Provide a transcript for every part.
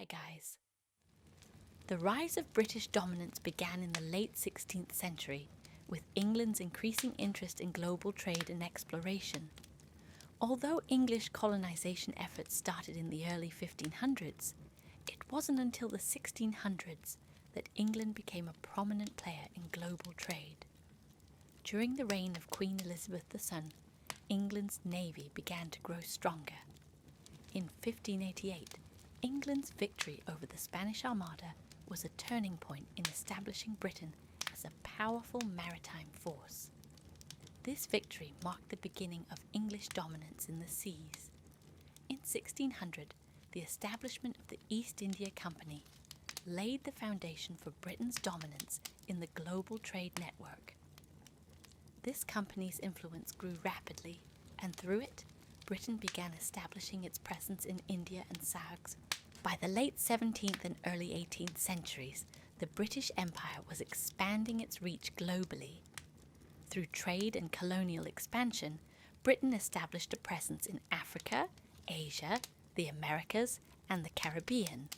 guys. The rise of British dominance began in the late 16th century, with England's increasing interest in global trade and exploration. Although English colonisation efforts started in the early 1500s, it wasn't until the 1600s that England became a prominent player in global trade. During the reign of Queen Elizabeth II, England's navy began to grow stronger. In 1588, England's victory over the Spanish Armada was a turning point in establishing Britain as a powerful maritime force. This victory marked the beginning of English dominance in the seas. In 1600, the establishment of the East India Company laid the foundation for Britain's dominance in the global trade network. This company's influence grew rapidly, and through it, Britain began establishing its presence in India and South. By the late 17th and early 18th centuries, the British Empire was expanding its reach globally. Through trade and colonial expansion, Britain established a presence in Africa, Asia, the Americas, and the Caribbean.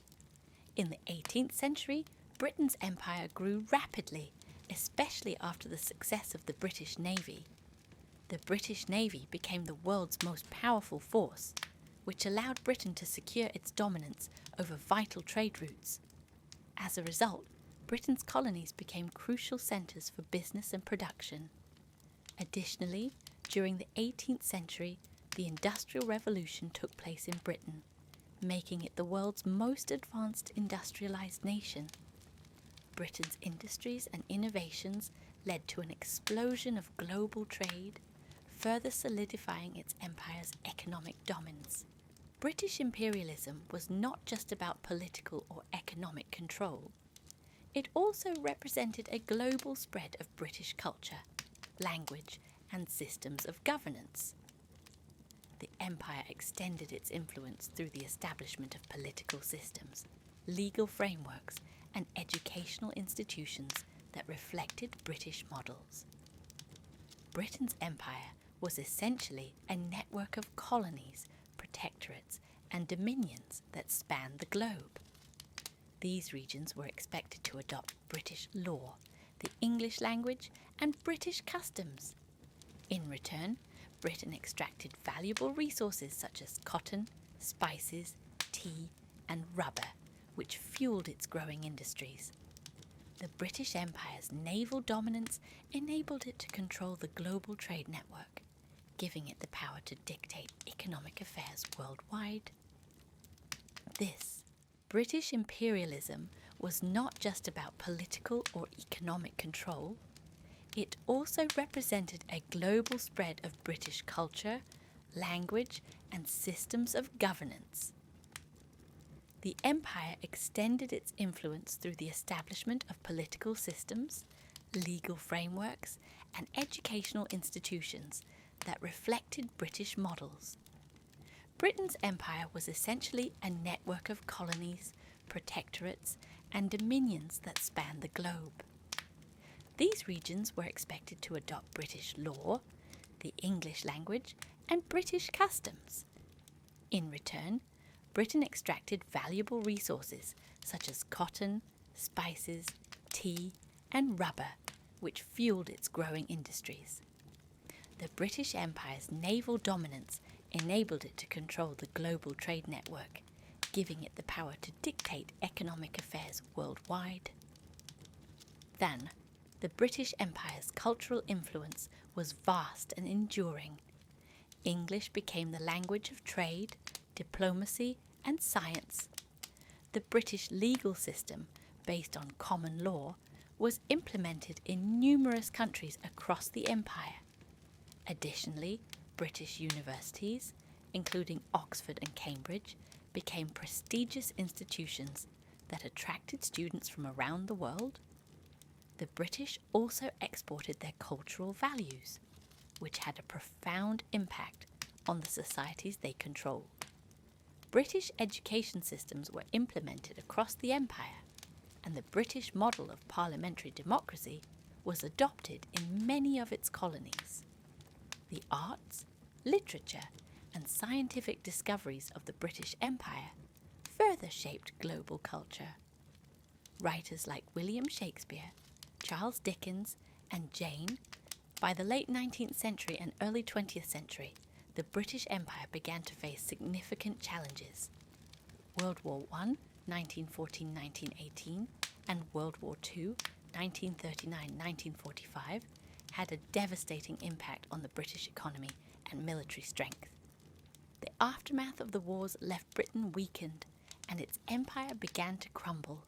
In the 18th century, Britain's empire grew rapidly, especially after the success of the British Navy. The British Navy became the world's most powerful force, which allowed Britain to secure its dominance over vital trade routes. As a result, Britain's colonies became crucial centres for business and production. Additionally, during the 18th century, the Industrial Revolution took place in Britain, making it the world's most advanced industrialised nation. Britain's industries and innovations led to an explosion of global trade, further solidifying its empire's economic dominance. British imperialism was not just about political or economic control. It also represented a global spread of British culture, language, and systems of governance. The empire extended its influence through the establishment of political systems, legal frameworks, and educational institutions that reflected British models. Britain's empire was essentially a network of colonies, protectorates, and dominions that spanned the globe. These regions were expected to adopt British law, the English language, and British customs. In return, Britain extracted valuable resources such as cotton, spices, tea, and rubber, which fueled its growing industries. The British Empire's naval dominance enabled it to control the global trade network, giving it the power to dictate economic affairs worldwide. This British imperialism was not just about political or economic control. It also represented a global spread of British culture, language, and systems of governance. The empire extended its influence through the establishment of political systems, legal frameworks, and educational institutions that reflected British models. Britain's empire was essentially a network of colonies, protectorates, and dominions that spanned the globe. These regions were expected to adopt British law, the English language, and British customs. In return, Britain extracted valuable resources such as cotton, spices, tea, and rubber, which fueled its growing industries. The British Empire's naval dominance enabled it to control the global trade network, giving it the power to dictate economic affairs worldwide. Then, the British Empire's cultural influence was vast and enduring. English became the language of trade, diplomacy, and science. The British legal system, based on common law, was implemented in numerous countries across the empire. Additionally, British universities, including Oxford and Cambridge, became prestigious institutions that attracted students from around the world. The British also exported their cultural values, which had a profound impact on the societies they controlled. British education systems were implemented across the empire, and the British model of parliamentary democracy was adopted in many of its colonies. The arts, literature, and scientific discoveries of the British Empire further shaped global culture. Writers like William Shakespeare, Charles Dickens, and Jane. By the late 19th century and early 20th century, the British Empire began to face significant challenges. World War I, 1914-1918, and World War II, 1939-1945, had a devastating impact on the British economy and military strength. The aftermath of the wars left Britain weakened, and its empire began to crumble.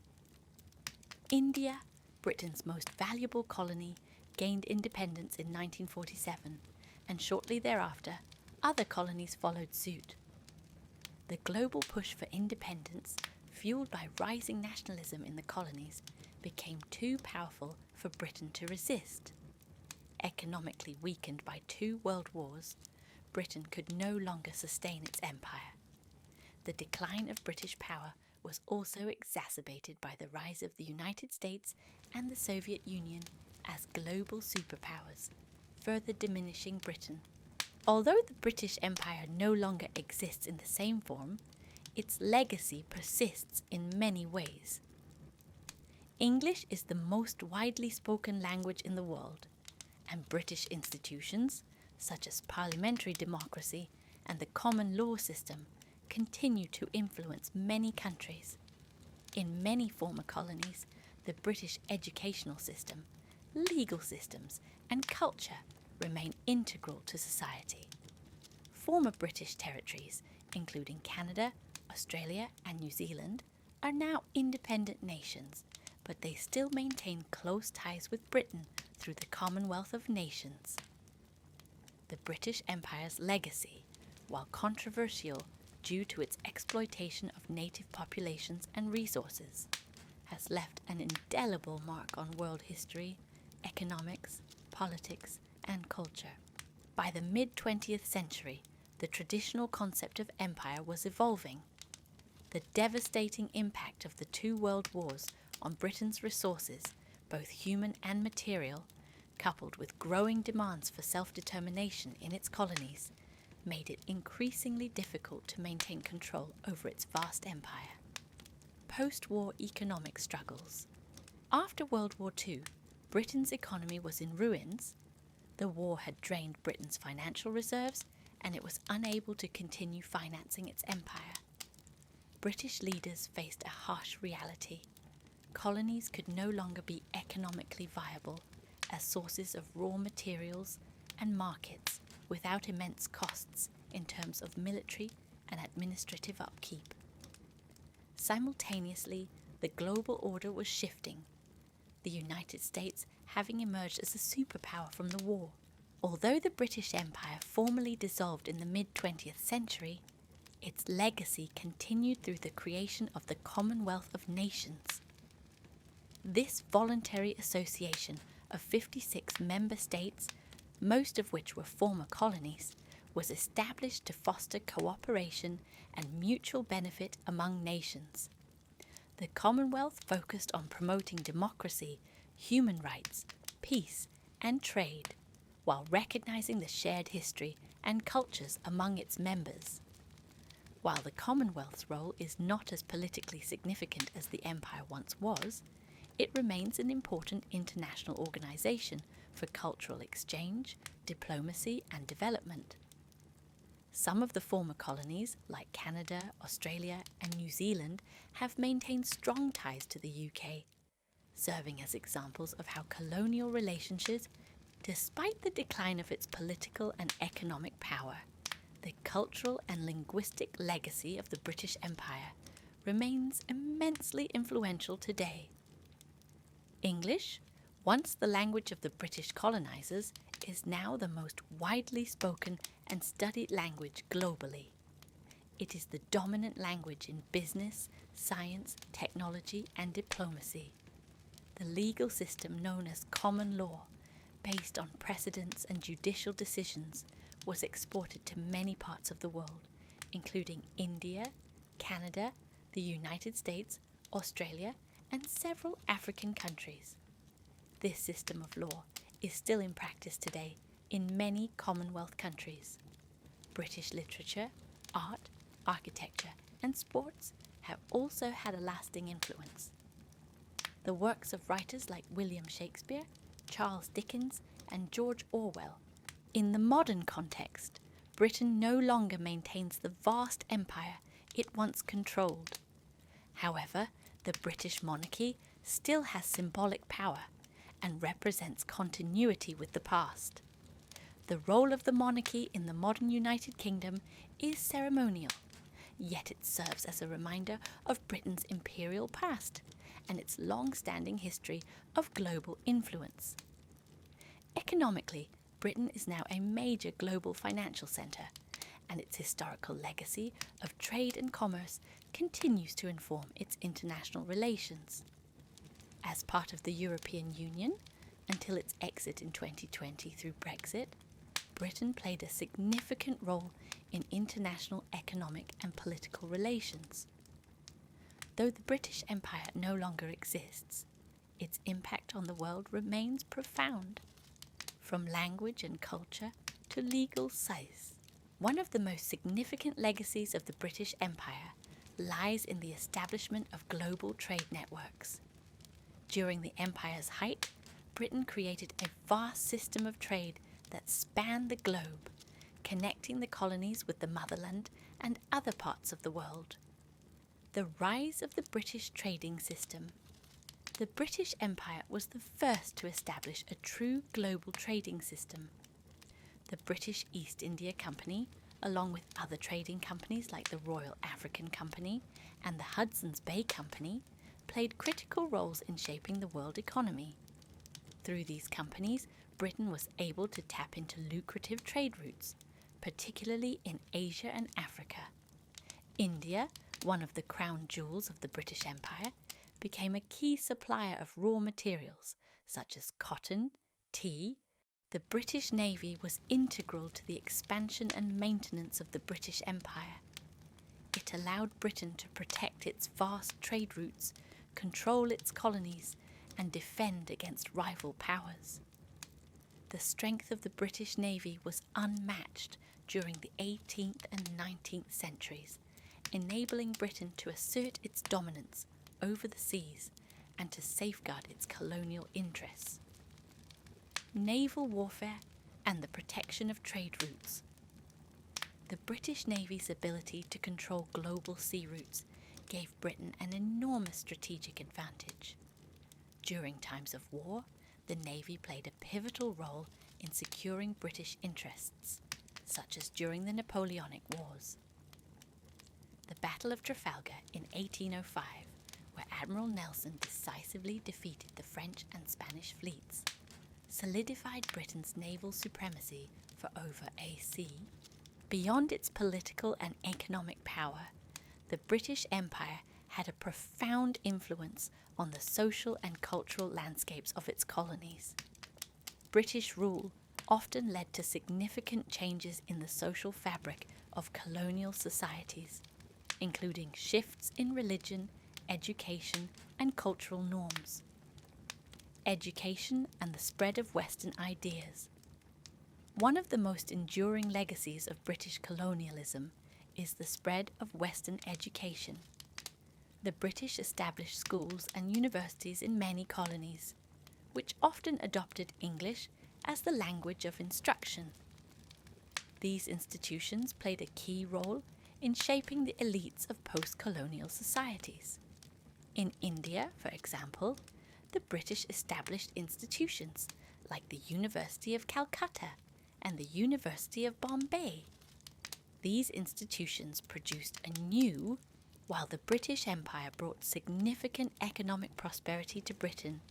India, Britain's most valuable colony, gained independence in 1947, and shortly thereafter, other colonies followed suit. The global push for independence, fueled by rising nationalism in the colonies, became too powerful for Britain to resist. Economically weakened by 2 world wars, Britain could no longer sustain its empire. The decline of British power was also exacerbated by the rise of the United States and the Soviet Union as global superpowers, further diminishing Britain. Although the British Empire no longer exists in the same form, its legacy persists in many ways. English is the most widely spoken language in the world, and British institutions, such as parliamentary democracy and the common law system, continue to influence many countries. In many former colonies, the British educational system, legal systems, and culture remain integral to society. Former British territories, including Canada, Australia, and New Zealand, are now independent nations, but they still maintain close ties with Britain through the Commonwealth of Nations. The British Empire's legacy, while controversial due to its exploitation of native populations and resources, has left an indelible mark on world history, economics, politics, and culture. By the mid-20th century, the traditional concept of empire was evolving. The devastating impact of the 2 world wars on Britain's resources, both human and material, coupled with growing demands for self-determination in its colonies, made it increasingly difficult to maintain control over its vast empire. Post-war economic struggles. After World War II, Britain's economy was in ruins. The war had drained Britain's financial reserves, and it was unable to continue financing its empire. British leaders faced a harsh reality. Colonies could no longer be economically viable as sources of raw materials and markets without immense costs in terms of military and administrative upkeep. Simultaneously, the global order was shifting, the United States having emerged as a superpower from the war. Although the British Empire formally dissolved in the mid-20th century, its legacy continued through the creation of the Commonwealth of Nations. This voluntary association of 56 member states, most of which were former colonies, was established to foster cooperation and mutual benefit among nations. The Commonwealth focused on promoting democracy, human rights, peace, and trade, while recognizing the shared history and cultures among its members. While the Commonwealth's role is not as politically significant as the Empire once was, it remains an important international organization for cultural exchange, diplomacy, and development. Some of the former colonies, like Canada, Australia, and New Zealand, have maintained strong ties to the UK, serving as examples of how colonial relationships, despite the decline of its political and economic power, the cultural and linguistic legacy of the British Empire remains immensely influential today. English, once the language of the British colonizers, is now the most widely spoken and studied language globally. It is the dominant language in business, science, technology, and diplomacy. The legal system known as common law, based on precedents and judicial decisions, was exported to many parts of the world, including India, Canada, the United States, Australia, and several African countries. This system of law is still in practice today in many Commonwealth countries. British literature, art, architecture, and sports have also had a lasting influence. The works of writers like William Shakespeare, Charles Dickens, and George Orwell. In the modern context, Britain no longer maintains the vast empire it once controlled. However, the British monarchy still has symbolic power and represents continuity with the past. The role of the monarchy in the modern United Kingdom is ceremonial, yet it serves as a reminder of Britain's imperial past and its long-standing history of global influence. Economically, Britain is now a major global financial centre, and its historical legacy of trade and commerce continues to inform its international relations. As part of the European Union, until its exit in 2020 through Brexit, Britain played a significant role in international economic and political relations. Though the British Empire no longer exists, its impact on the world remains profound. From language and culture to legal size. One of the most significant legacies of the British Empire lies in the establishment of global trade networks. During the empire's height, Britain created a vast system of trade that spanned the globe, connecting the colonies with the motherland and other parts of the world. The rise of the British trading system. The British Empire was the first to establish a true global trading system. The British East India Company, along with other trading companies like the Royal African Company and the Hudson's Bay Company, played critical roles in shaping the world economy. Through these companies, Britain was able to tap into lucrative trade routes, particularly in Asia and Africa. India, one of the crown jewels of the British Empire, became a key supplier of raw materials such as cotton, tea. The British Navy was integral to the expansion and maintenance of the British Empire. It allowed Britain to protect its vast trade routes, control its colonies, and defend against rival powers. The strength of the British Navy was unmatched during the 18th and 19th centuries, enabling Britain to assert its dominance over the seas and to safeguard its colonial interests. Naval warfare and the protection of trade routes. The British Navy's ability to control global sea routes gave Britain an enormous strategic advantage. During times of war, the Navy played a pivotal role in securing British interests, such as during the Napoleonic Wars. The Battle of Trafalgar in 1805, where Admiral Nelson decisively defeated the French and Spanish fleets, solidified Britain's naval supremacy for over a sea. Beyond its political and economic power, the British Empire had a profound influence on the social and cultural landscapes of its colonies. British rule often led to significant changes in the social fabric of colonial societies, including shifts in religion, education, and cultural norms. Education and the spread of Western ideas. One of the most enduring legacies of British colonialism is the spread of Western education. The British established schools and universities in many colonies, which often adopted English as the language of instruction. These institutions played a key role in shaping the elites of post-colonial societies. In India, for example, the British established institutions like the University of Calcutta and the University of Bombay. These institutions produced anew, while the British Empire brought significant economic prosperity to Britain,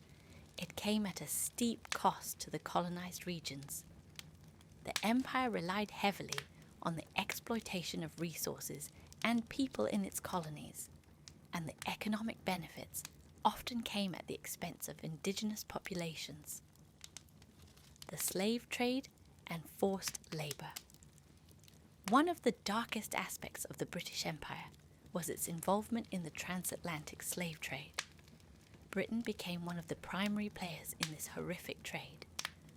it came at a steep cost to the colonized regions. The empire relied heavily on the exploitation of resources and people in its colonies, and the economic benefits often came at the expense of indigenous populations. The slave trade and forced labour. One of the darkest aspects of the British Empire was its involvement in the transatlantic slave trade. Britain became one of the primary players in this horrific trade,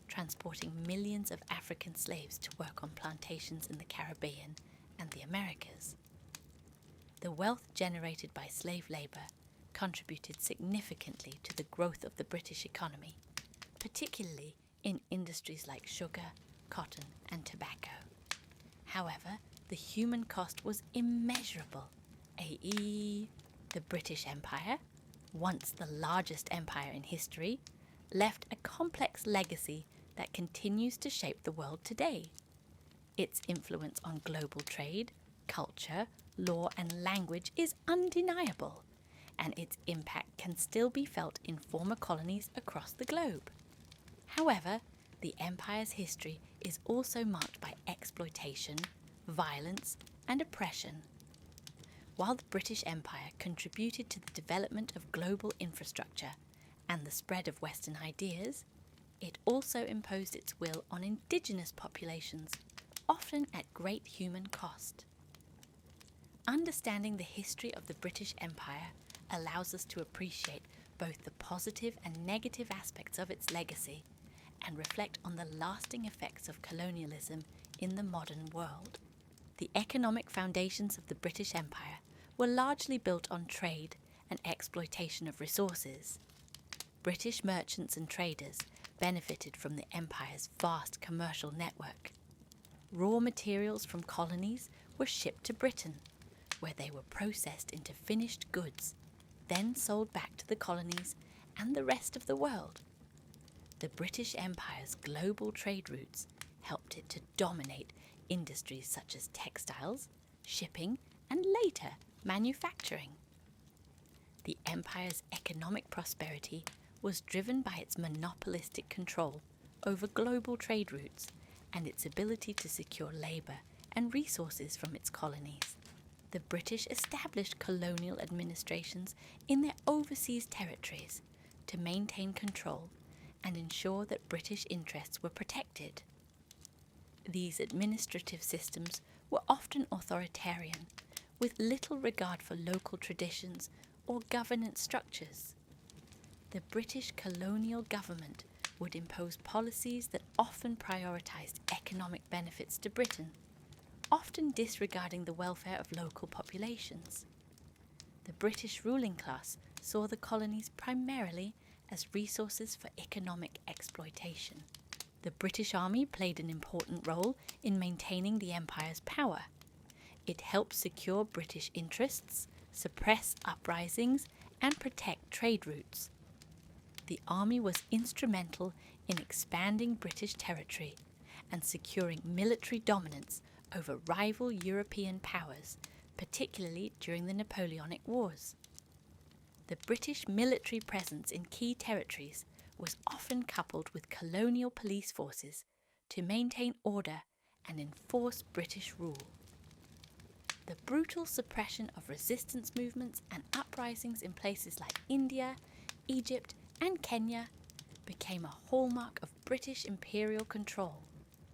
transporting millions of African slaves to work on plantations in the Caribbean and the Americas. The wealth generated by slave labour contributed significantly to the growth of the British economy, particularly in industries like sugar, cotton and tobacco. However, the human cost was immeasurable, i.e., the British Empire, once the largest empire in history, left a complex legacy that continues to shape the world today. Its influence on global trade, culture, law and language is undeniable, and its impact can still be felt in former colonies across the globe. However, the empire's history is also marked by exploitation, violence and oppression. While the British Empire contributed to the development of global infrastructure and the spread of Western ideas, it also imposed its will on indigenous populations, often at great human cost. Understanding the history of the British Empire allows us to appreciate both the positive and negative aspects of its legacy and reflect on the lasting effects of colonialism in the modern world. The economic foundations of the British Empire were largely built on trade and exploitation of resources. British merchants and traders benefited from the empire's vast commercial network. Raw materials from colonies were shipped to Britain, where they were processed into finished goods, then sold back to the colonies and the rest of the world. The British Empire's global trade routes helped it to dominate industries such as textiles, shipping, and later manufacturing. The empire's economic prosperity was driven by its monopolistic control over global trade routes and its ability to secure labour and resources from its colonies. The British established colonial administrations in their overseas territories to maintain control and ensure that British interests were protected. These administrative systems were often authoritarian, with little regard for local traditions or governance structures. The British colonial government would impose policies that often prioritised economic benefits to Britain, often disregarding the welfare of local populations. The British ruling class saw the colonies primarily as resources for economic exploitation. The British Army played an important role in maintaining the empire's power. It helped secure British interests, suppress uprisings, and protect trade routes. The army was instrumental in expanding British territory and securing military dominance over rival European powers, particularly during the Napoleonic Wars. The British military presence in key territories was often coupled with colonial police forces to maintain order and enforce British rule. The brutal suppression of resistance movements and uprisings in places like India, Egypt, and Kenya became a hallmark of British imperial control.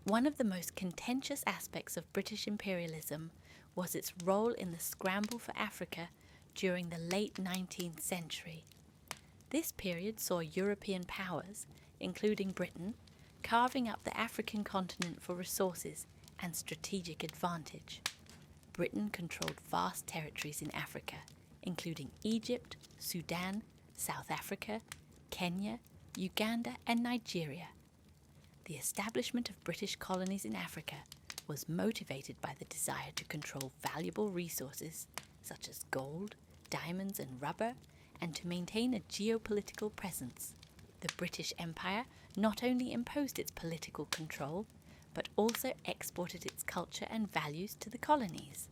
One of the most contentious aspects of British imperialism was its role in the scramble for Africa during the late 19th century. This period saw European powers, including Britain, carving up the African continent for resources and strategic advantage. Britain controlled vast territories in Africa, including Egypt, Sudan, South Africa, Kenya, Uganda, and Nigeria. The establishment of British colonies in Africa was motivated by the desire to control valuable resources such as gold, diamonds, and rubber, and to maintain a geopolitical presence. The British Empire not only imposed its political control, but also exported its culture and values to the colonies.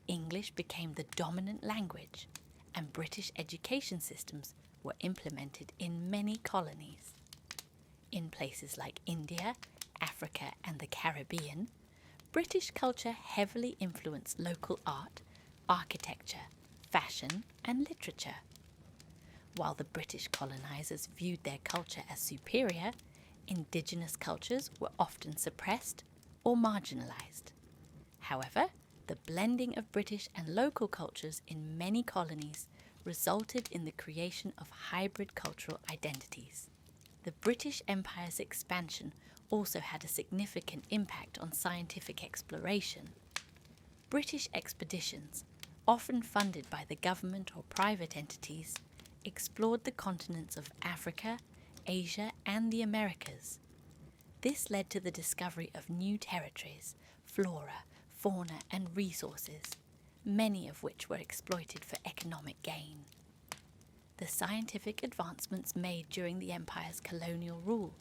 English became the dominant language, and British education systems were implemented in many colonies. In places like India, Africa, and the Caribbean, British culture heavily influenced local art, architecture, fashion, and literature. While the British colonizers viewed their culture as superior, indigenous cultures were often suppressed or marginalized. However, the blending of British and local cultures in many colonies resulted in the creation of hybrid cultural identities. The British Empire's expansion also had a significant impact on scientific exploration. British expeditions, often funded by the government or private entities, explored the continents of Africa, Asia, and the Americas. This led to the discovery of new territories, flora, fauna, and resources, many of which were exploited for economic gain. The scientific advancements made during the Empire's colonial rule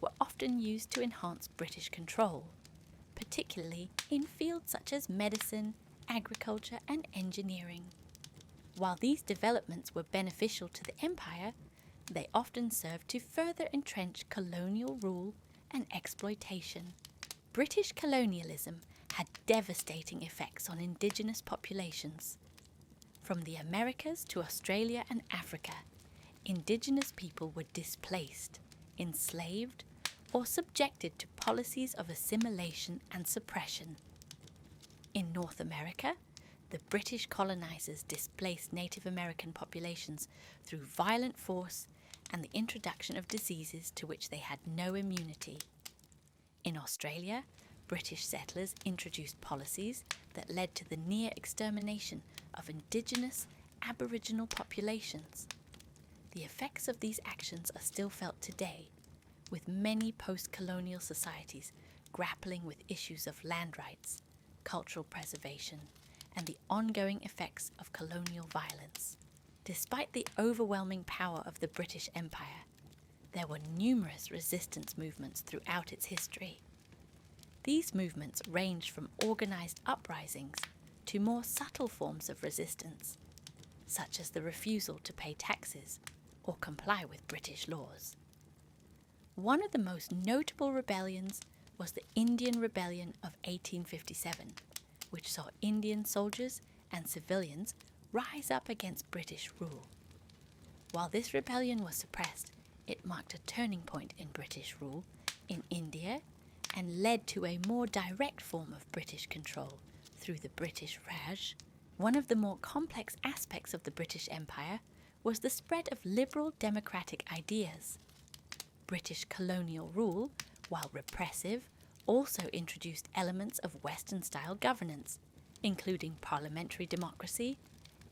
were often used to enhance British control, particularly in fields such as medicine, agriculture, and engineering. While these developments were beneficial to the Empire, they often served to further entrench colonial rule and exploitation. British colonialism had devastating effects on indigenous populations. From the Americas to Australia and Africa, indigenous people were displaced, enslaved, or subjected to policies of assimilation and suppression. In North America, the British colonizers displaced Native American populations through violent force and the introduction of diseases to which they had no immunity. In Australia, British settlers introduced policies that led to the near extermination of indigenous Aboriginal populations. The effects of these actions are still felt today, with many post-colonial societies grappling with issues of land rights, cultural preservation, and the ongoing effects of colonial violence. Despite the overwhelming power of the British Empire, there were numerous resistance movements throughout its history. These movements ranged from organised uprisings to more subtle forms of resistance, such as the refusal to pay taxes or comply with British laws. One of the most notable rebellions was the Indian Rebellion of 1857, which saw Indian soldiers and civilians rise up against British rule. While this rebellion was suppressed, it marked a turning point in British rule in India and led to a more direct form of British control through the British Raj. One of the more complex aspects of the British Empire was the spread of liberal democratic ideas. British colonial rule, while repressive, also introduced elements of Western-style governance, including parliamentary democracy,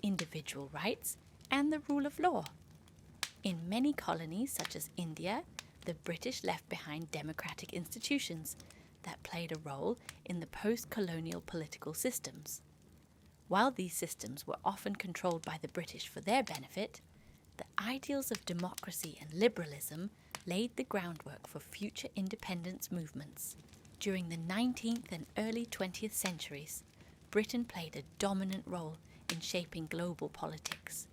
individual rights, and the rule of law. In many colonies, such as India, the British left behind democratic institutions that played a role in the post-colonial political systems. While these systems were often controlled by the British for their benefit, the ideals of democracy and liberalism laid the groundwork for future independence movements. During the 19th and early 20th centuries, Britain played a dominant role in shaping global politics.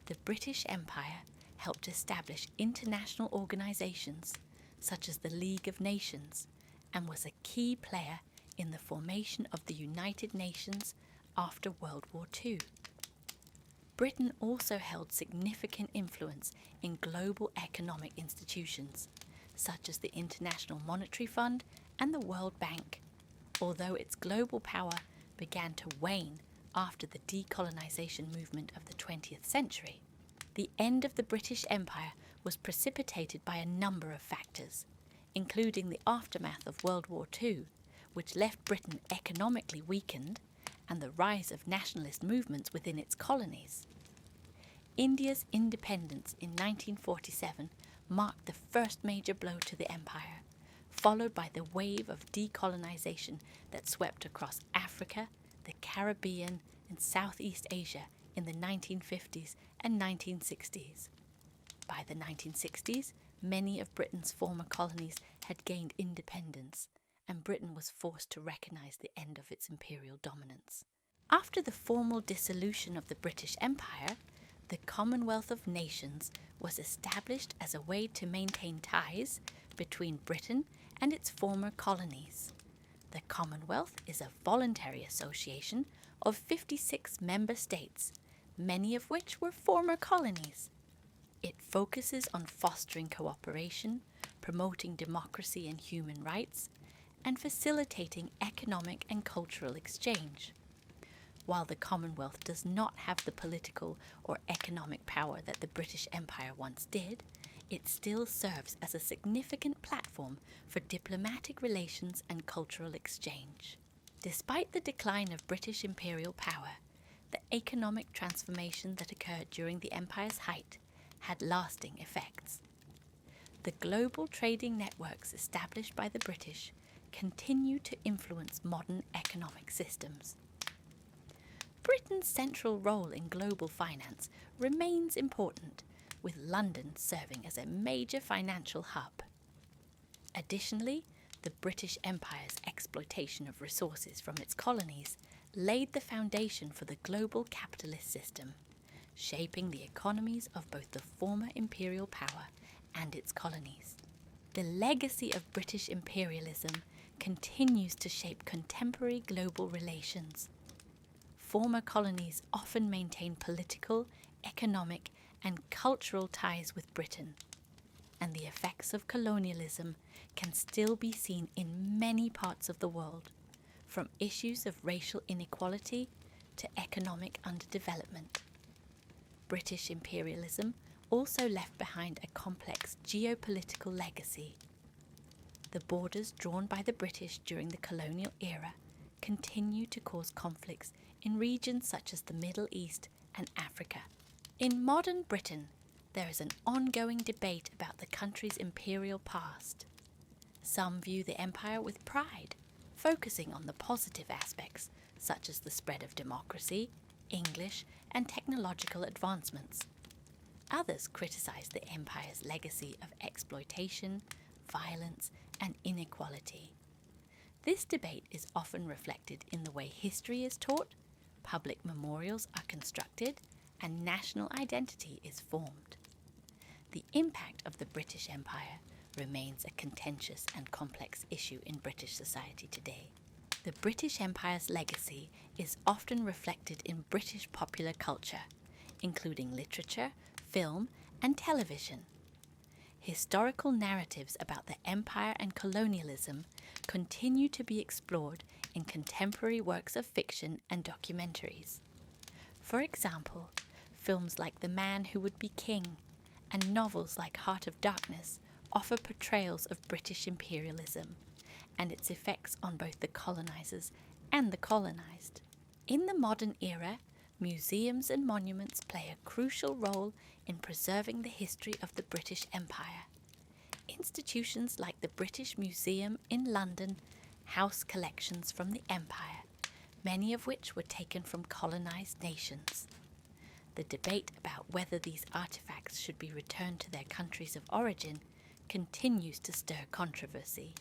The British Empire helped establish international organisations such as the League of Nations and was a key player in the formation of the United Nations after World War II. Britain also held significant influence in global economic institutions, such as the International Monetary Fund and the World Bank, although its global power began to wane after the decolonisation movement of the 20th century. The end of the British Empire was precipitated by a number of factors, including the aftermath of World War II, which left Britain economically weakened, and the rise of nationalist movements within its colonies. India's independence in 1947 marked the first major blow to the empire, followed by the wave of decolonisation that swept across Africa, the Caribbean, and Southeast Asia in the 1950s and 1960s. By the 1960s, many of Britain's former colonies had gained independence, and Britain was forced to recognise the end of its imperial dominance. After the formal dissolution of the British Empire, the Commonwealth of Nations was established as a way to maintain ties between Britain and its former colonies. The Commonwealth is a voluntary association of 56 member states, many of which were former colonies. It focuses on fostering cooperation, promoting democracy and human rights, and facilitating economic and cultural exchange. While the Commonwealth does not have the political or economic power that the British Empire once did, it still serves as a significant platform for diplomatic relations and cultural exchange. Despite the decline of British imperial power, the economic transformation that occurred during the empire's height had lasting effects. The global trading networks established by the British continue to influence modern economic systems. Britain's central role in global finance remains important, with London serving as a major financial hub. Additionally, the British Empire's exploitation of resources from its colonies laid the foundation for the global capitalist system, shaping the economies of both the former imperial power and its colonies. The legacy of British imperialism continues to shape contemporary global relations. Former colonies often maintain political, economic, and cultural ties with Britain, and the effects of colonialism can still be seen in many parts of the world, from issues of racial inequality to economic underdevelopment. British imperialism also left behind a complex geopolitical legacy. The borders drawn by the British during the colonial era continue to cause conflicts in regions such as the Middle East and Africa. In modern Britain, there is an ongoing debate about the country's imperial past. Some view the empire with pride, focusing on the positive aspects such as the spread of democracy, English, and technological advancements. Others criticize the empire's legacy of exploitation, violence, and inequality. This debate is often reflected in the way history is taught, public memorials are constructed, and national identity is formed. The impact of the British Empire remains a contentious and complex issue in British society today. The British Empire's legacy is often reflected in British popular culture, including literature, film, and television. Historical narratives about the empire and colonialism continue to be explored in contemporary works of fiction and documentaries. For example, films like The Man Who Would Be King and novels like Heart of Darkness offer portrayals of British imperialism and its effects on both the colonizers and the colonized. In the modern era, museums and monuments play a crucial role in preserving the history of the British Empire. Institutions like the British Museum in London house collections from the Empire, many of which were taken from colonized nations. The debate about whether these artifacts should be returned to their countries of origin continues to stir controversy.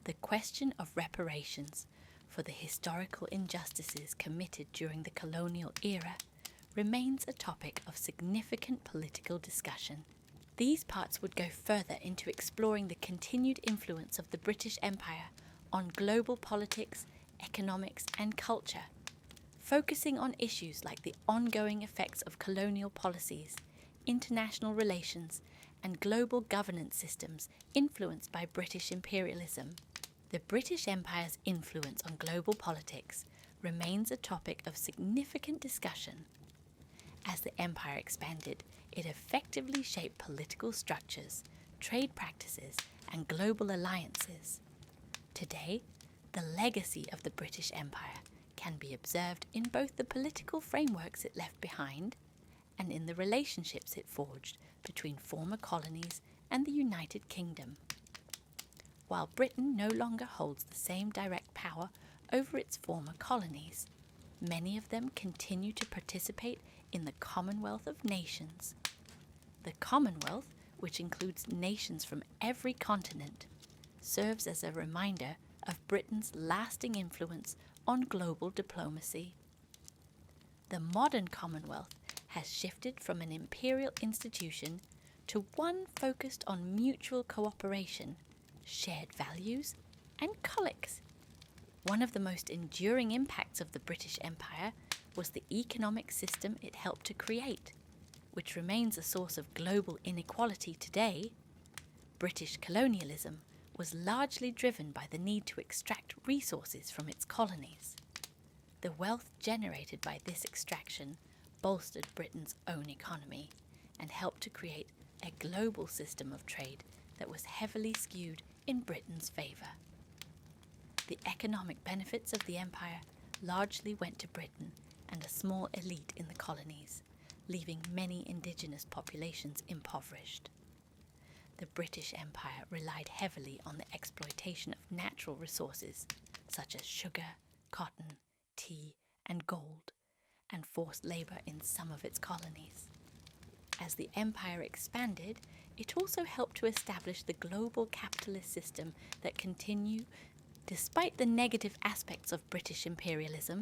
The question of reparations for the historical injustices committed during the colonial era remains a topic of significant political discussion. These parts would go further into exploring the continued influence of the British Empire on global politics, economics, and culture, focusing on issues like the ongoing effects of colonial policies, international relations, and global governance systems influenced by British imperialism. The British Empire's influence on global politics remains a topic of significant discussion. As the empire expanded, it effectively shaped political structures, trade practices, and global alliances. Today, the legacy of the British Empire can be observed in both the political frameworks it left behind and in the relationships it forged between former colonies and the United Kingdom. While Britain no longer holds the same direct power over its former colonies, many of them continue to participate in the Commonwealth of Nations. The Commonwealth, which includes nations from every continent, serves as a reminder of Britain's lasting influence on global diplomacy. The modern Commonwealth has shifted from an imperial institution to one focused on mutual cooperation, shared values, and colleagues. One of the most enduring impacts of the British Empire was the economic system it helped to create, which remains a source of global inequality today. British colonialism was largely driven by the need to extract resources from its colonies. The wealth generated by this extraction bolstered Britain's own economy and helped to create a global system of trade that was heavily skewed in Britain's favour. The economic benefits of the empire largely went to Britain and a small elite in the colonies, leaving many indigenous populations impoverished. The British Empire relied heavily on the exploitation of natural resources such as sugar, cotton, tea, and gold, and forced labour in some of its colonies. As the empire expanded, it also helped to establish the global capitalist system that continued. Despite the negative aspects of British imperialism,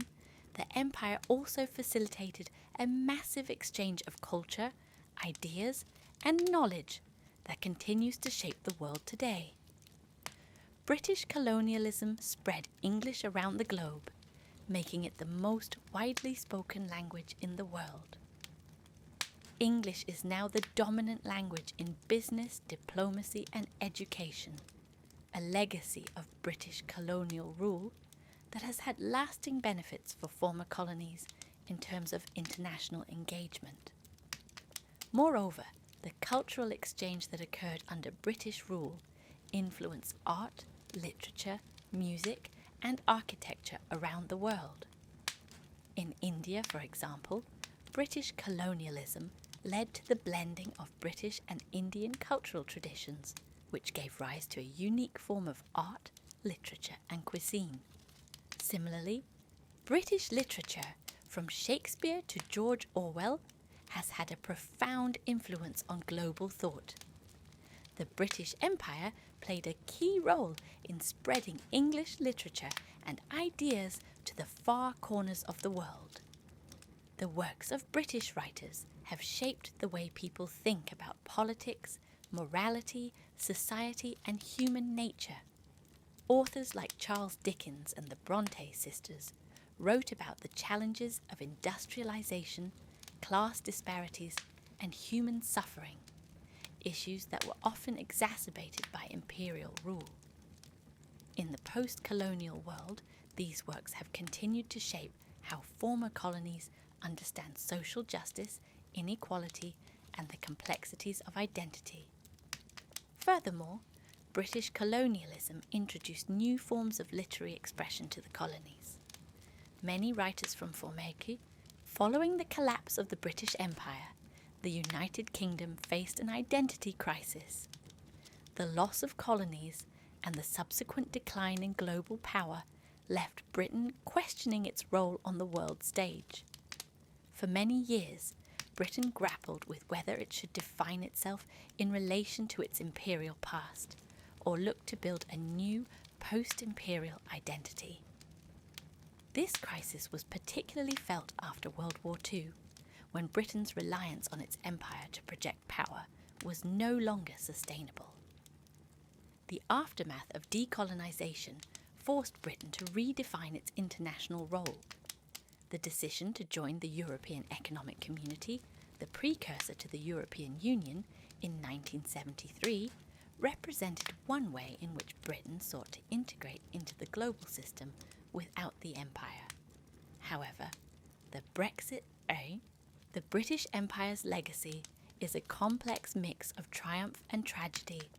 the empire also facilitated a massive exchange of culture, ideas, and knowledge that continues to shape the world today. British colonialism spread English around the globe, making it the most widely spoken language in the world. English is now the dominant language in business, diplomacy, and education, a legacy of British colonial rule that has had lasting benefits for former colonies in terms of international engagement. Moreover, the cultural exchange that occurred under British rule influenced art, literature, music, and architecture around the world. In India, for example, British colonialism led to the blending of British and Indian cultural traditions, which gave rise to a unique form of art, literature, and cuisine. Similarly, British literature, from Shakespeare to George Orwell, has had a profound influence on global thought. The British Empire played a key role in spreading English literature and ideas to the far corners of the world. The works of British writers have shaped the way people think about politics, morality, society, and human nature. Authors like Charles Dickens and the Bronte sisters wrote about the challenges of industrialization, class disparities, and human suffering, issues that were often exacerbated by imperial rule. In the post-colonial world, these works have continued to shape how former colonies understand social justice, inequality, and the complexities of identity. Furthermore, British colonialism introduced new forms of literary expression to the colonies. Many writers from Formaki, following the collapse of the British Empire, the United Kingdom faced an identity crisis. The loss of colonies and the subsequent decline in global power left Britain questioning its role on the world stage. For many years, Britain grappled with whether it should define itself in relation to its imperial past, or look to build a new post-imperial identity. This crisis was particularly felt after World War II, when Britain's reliance on its empire to project power was no longer sustainable. The aftermath of decolonisation forced Britain to redefine its international role. The decision to join the European Economic Community, the precursor to the European Union, in 1973, represented one way in which Britain sought to integrate into the global system without the empire. However, the British Empire's legacy is a complex mix of triumph and tragedy.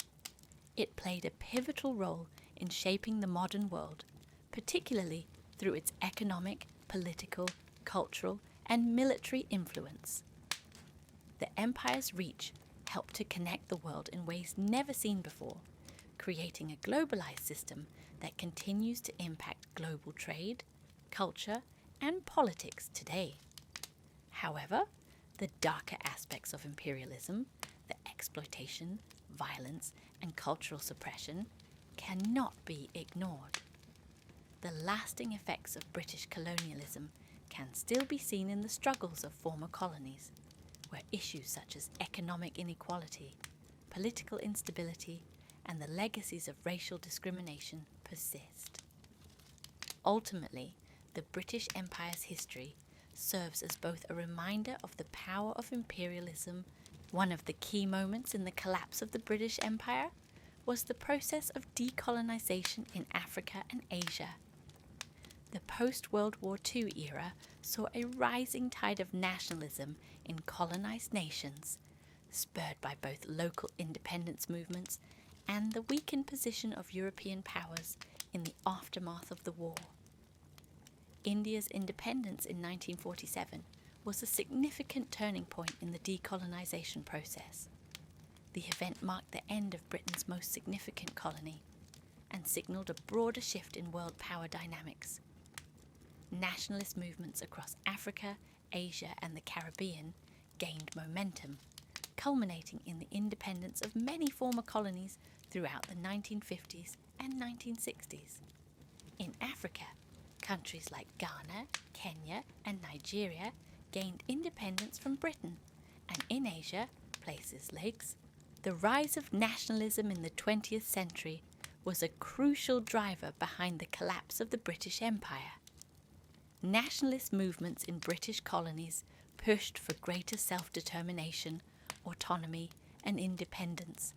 It played a pivotal role in shaping the modern world, particularly through its economic, political, cultural, and military influence. The empire's reach helped to connect the world in ways never seen before, creating a globalized system that continues to impact global trade, culture, and politics today. However, the darker aspects of imperialism, the exploitation, violence, and cultural suppression, cannot be ignored. The lasting effects of British colonialism can still be seen in the struggles of former colonies, where issues such as economic inequality, political instability, and the legacies of racial discrimination persist. Ultimately, the British Empire's history serves as both a reminder of the power of imperialism. One of the key moments in the collapse of the British Empire was the process of decolonisation in Africa and Asia. The post-World War II era saw a rising tide of nationalism in colonised nations, spurred by both local independence movements and the weakened position of European powers in the aftermath of the war. India's independence in 1947 was a significant turning point in the decolonisation process. The event marked the end of Britain's most significant colony and signalled a broader shift in world power dynamics. Nationalist movements across Africa, Asia and the Caribbean gained momentum, culminating in the independence of many former colonies throughout the 1950s and 1960s. In Africa, countries like Ghana, Kenya and Nigeria gained independence from Britain, and in Asia, places like the rise of nationalism in the 20th century was a crucial driver behind the collapse of the British Empire. Nationalist movements in British colonies pushed for greater self-determination, autonomy and independence,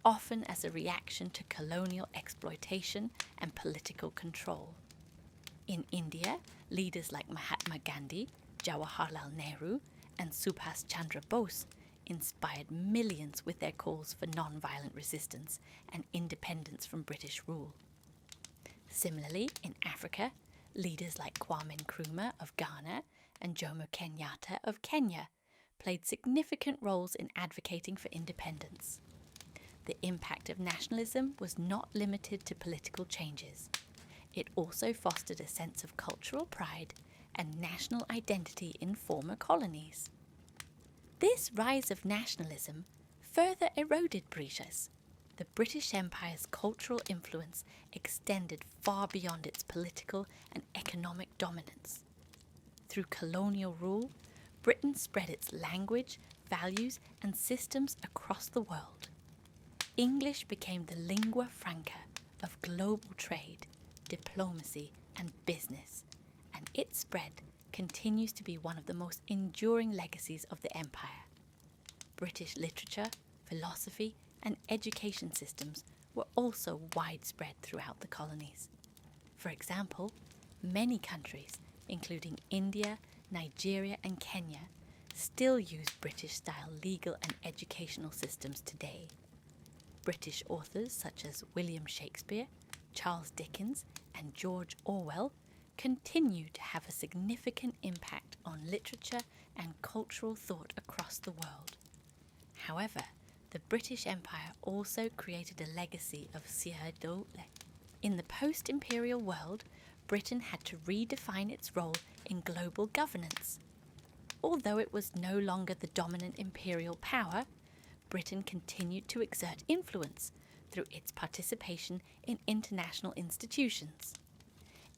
often as a reaction to colonial exploitation and political control. In India, leaders like Mahatma Gandhi, Jawaharlal Nehru and Subhas Chandra Bose inspired millions with their calls for non-violent resistance and independence from British rule. Similarly, in Africa, leaders like Kwame Nkrumah of Ghana and Jomo Kenyatta of Kenya played significant roles in advocating for independence. The impact of nationalism was not limited to political changes. It also fostered a sense of cultural pride and national identity in former colonies. This rise of nationalism further eroded Britishness. The British Empire's cultural influence extended far beyond its political and economic dominance. Through colonial rule, Britain spread its language, values and systems across the world. English became the lingua franca of global trade, diplomacy and business, and its spread continues to be one of the most enduring legacies of the empire. British literature, philosophy and education systems were also widespread throughout the colonies. For example, many countries, including India, Nigeria and Kenya, still use British-style legal and educational systems today. British authors such as William Shakespeare, Charles Dickens and George Orwell continue to have a significant impact on literature and cultural thought across the world. However, the British Empire also created a legacy of siège. In the post-imperial world, Britain had to redefine its role in global governance. Although it was no longer the dominant imperial power, Britain continued to exert influence through its participation in international institutions.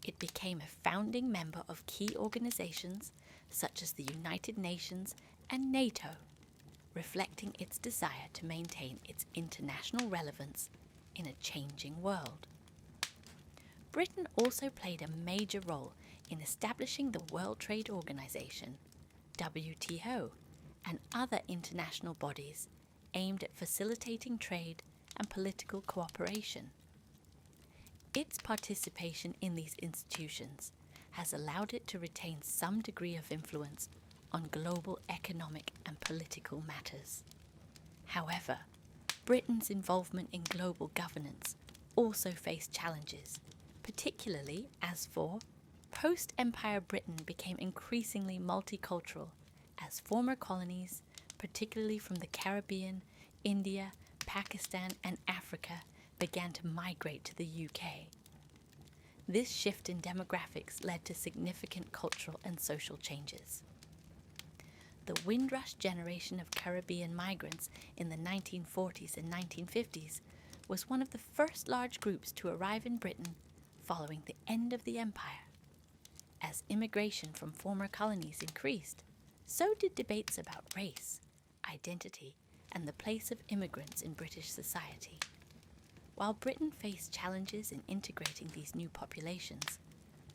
It became a founding member of key organizations such as the United Nations and NATO, reflecting its desire to maintain its international relevance in a changing world. Britain also played a major role in establishing the World Trade Organization, WTO, and other international bodies aimed at facilitating trade and political cooperation. Its participation in these institutions has allowed it to retain some degree of influence on global economic and political matters. However, Britain's involvement in global governance also faced challenges, particularly as post-Empire Britain became increasingly multicultural as former colonies, particularly from the Caribbean, India, Pakistan and Africa, began to migrate to the UK. This shift in demographics led to significant cultural and social changes. The Windrush generation of Caribbean migrants in the 1940s and 1950s was one of the first large groups to arrive in Britain following the end of the empire. As immigration from former colonies increased, so did debates about race, identity, and the place of immigrants in British society. While Britain faced challenges in integrating these new populations,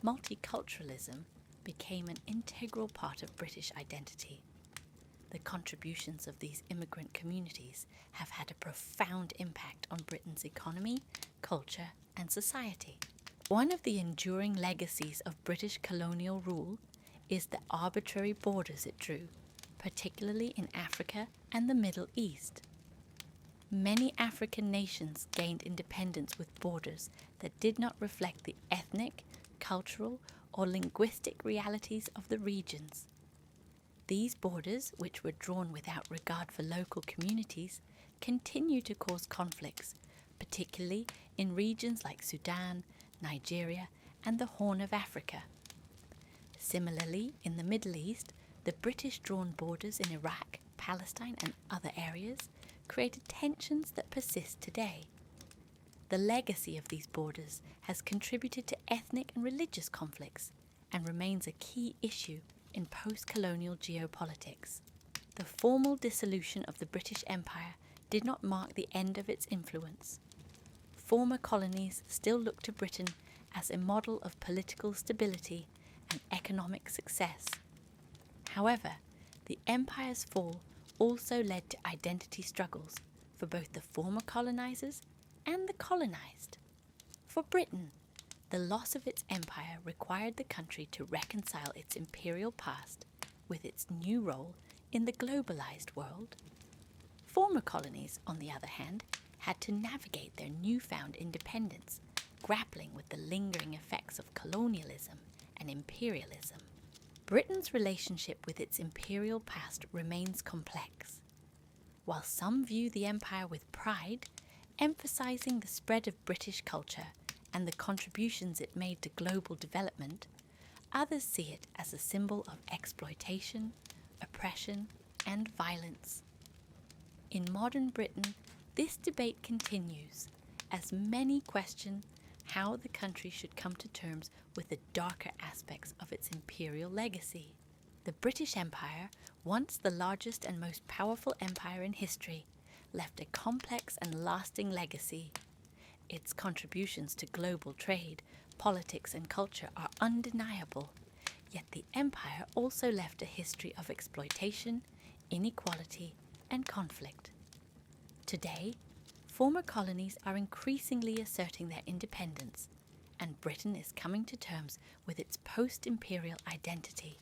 multiculturalism became an integral part of British identity. The contributions of these immigrant communities have had a profound impact on Britain's economy, culture, and society. One of the enduring legacies of British colonial rule is the arbitrary borders it drew, particularly in Africa and the Middle East. Many African nations gained independence with borders that did not reflect the ethnic, cultural, or linguistic realities of the regions. These borders, which were drawn without regard for local communities, continue to cause conflicts, particularly in regions like Sudan, Nigeria, and the Horn of Africa. Similarly, in the Middle East, the British-drawn borders in Iraq, Palestine, and other areas created tensions that persist today. The legacy of these borders has contributed to ethnic and religious conflicts and remains a key issue in post-colonial geopolitics. The formal dissolution of the British Empire did not mark the end of its influence. Former colonies still look to Britain as a model of political stability and economic success. However, the empire's fall also led to identity struggles for both the former colonizers and the colonized. For Britain, the loss of its empire required the country to reconcile its imperial past with its new role in the globalized world. Former colonies, on the other hand, had to navigate their newfound independence, grappling with the lingering effects of colonialism and imperialism. Britain's relationship with its imperial past remains complex. While some view the empire with pride, emphasizing the spread of British culture and the contributions it made to global development, others see it as a symbol of exploitation, oppression, and violence. In modern Britain, this debate continues, as many question how the country should come to terms with the darker aspects of its imperial legacy. The British Empire, once the largest and most powerful empire in history, left a complex and lasting legacy. Its contributions to global trade, politics, and culture are undeniable, yet the empire also left a history of exploitation, inequality, and conflict. Today, former colonies are increasingly asserting their independence, and Britain is coming to terms with its post-imperial identity.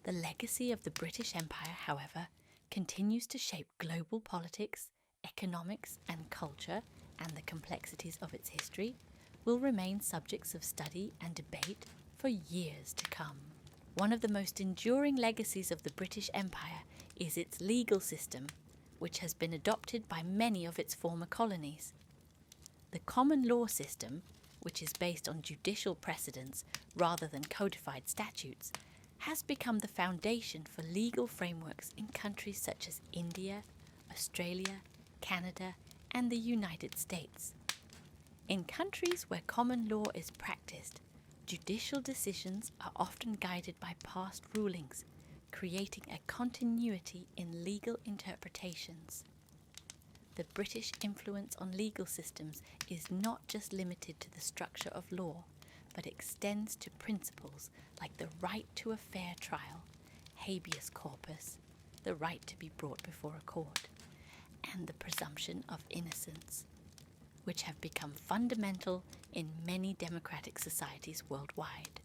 The legacy of the British Empire, however, continues to shape global politics, economics, and culture, and the complexities of its history will remain subjects of study and debate for years to come. One of the most enduring legacies of the British Empire is its legal system, which has been adopted by many of its former colonies. The common law system, which is based on judicial precedents rather than codified statutes, has become the foundation for legal frameworks in countries such as India, Australia, Canada, and the United States. In countries where common law is practiced, judicial decisions are often guided by past rulings, creating a continuity in legal interpretations. The British influence on legal systems is not just limited to the structure of law, but extends to principles like the right to a fair trial, habeas corpus, the right to be brought before a court, and the presumption of innocence, which have become fundamental in many democratic societies worldwide.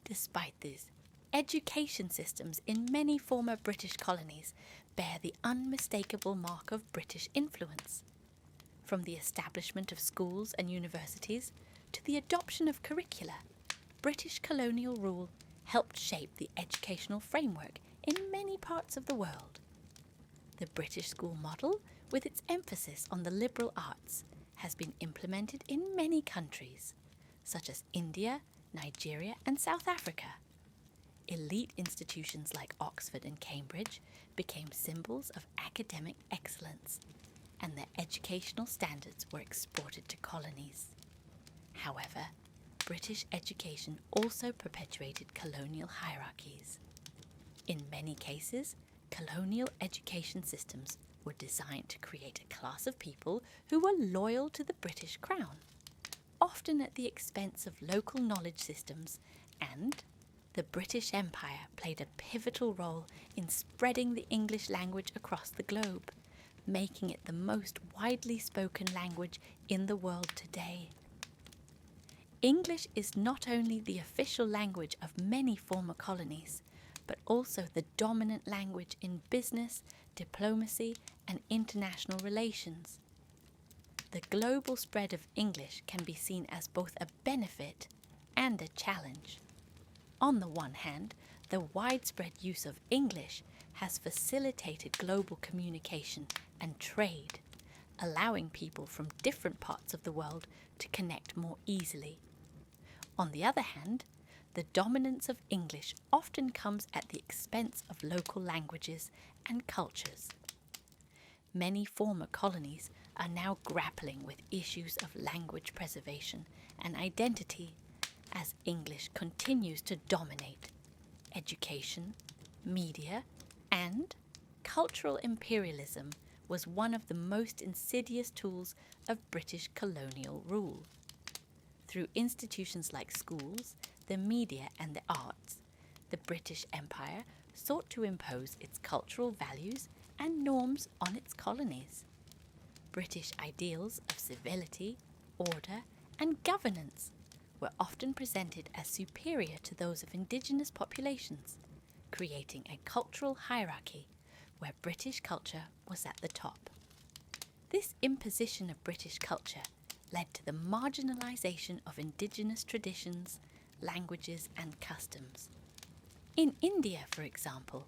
Despite this, education systems in many former British colonies bear the unmistakable mark of British influence. From the establishment of schools and universities to the adoption of curricula, British colonial rule helped shape the educational framework in many parts of the world. The British school model, with its emphasis on the liberal arts, has been implemented in many countries, such as India, Nigeria, and South Africa. Elite institutions like Oxford and Cambridge became symbols of academic excellence, and their educational standards were exported to colonies. However, British education also perpetuated colonial hierarchies. In many cases, colonial education systems were designed to create a class of people who were loyal to the British Crown, often at the expense of local knowledge systems, and the British Empire played a pivotal role in spreading the English language across the globe, making it the most widely spoken language in the world today. English is not only the official language of many former colonies, but also the dominant language in business, diplomacy, and international relations. The global spread of English can be seen as both a benefit and a challenge. On the one hand, the widespread use of English has facilitated global communication and trade, allowing people from different parts of the world to connect more easily. On the other hand, the dominance of English often comes at the expense of local languages and cultures. Many former colonies are now grappling with issues of language preservation and identity as English continues to dominate education, media, and cultural imperialism was one of the most insidious tools of British colonial rule. Through institutions like schools, the media, and the arts, the British Empire sought to impose its cultural values and norms on its colonies. British ideals of civility, order, and governance were often presented as superior to those of indigenous populations, creating a cultural hierarchy where British culture was at the top. This imposition of British culture led to the marginalisation of indigenous traditions, languages, and customs. In India, for example,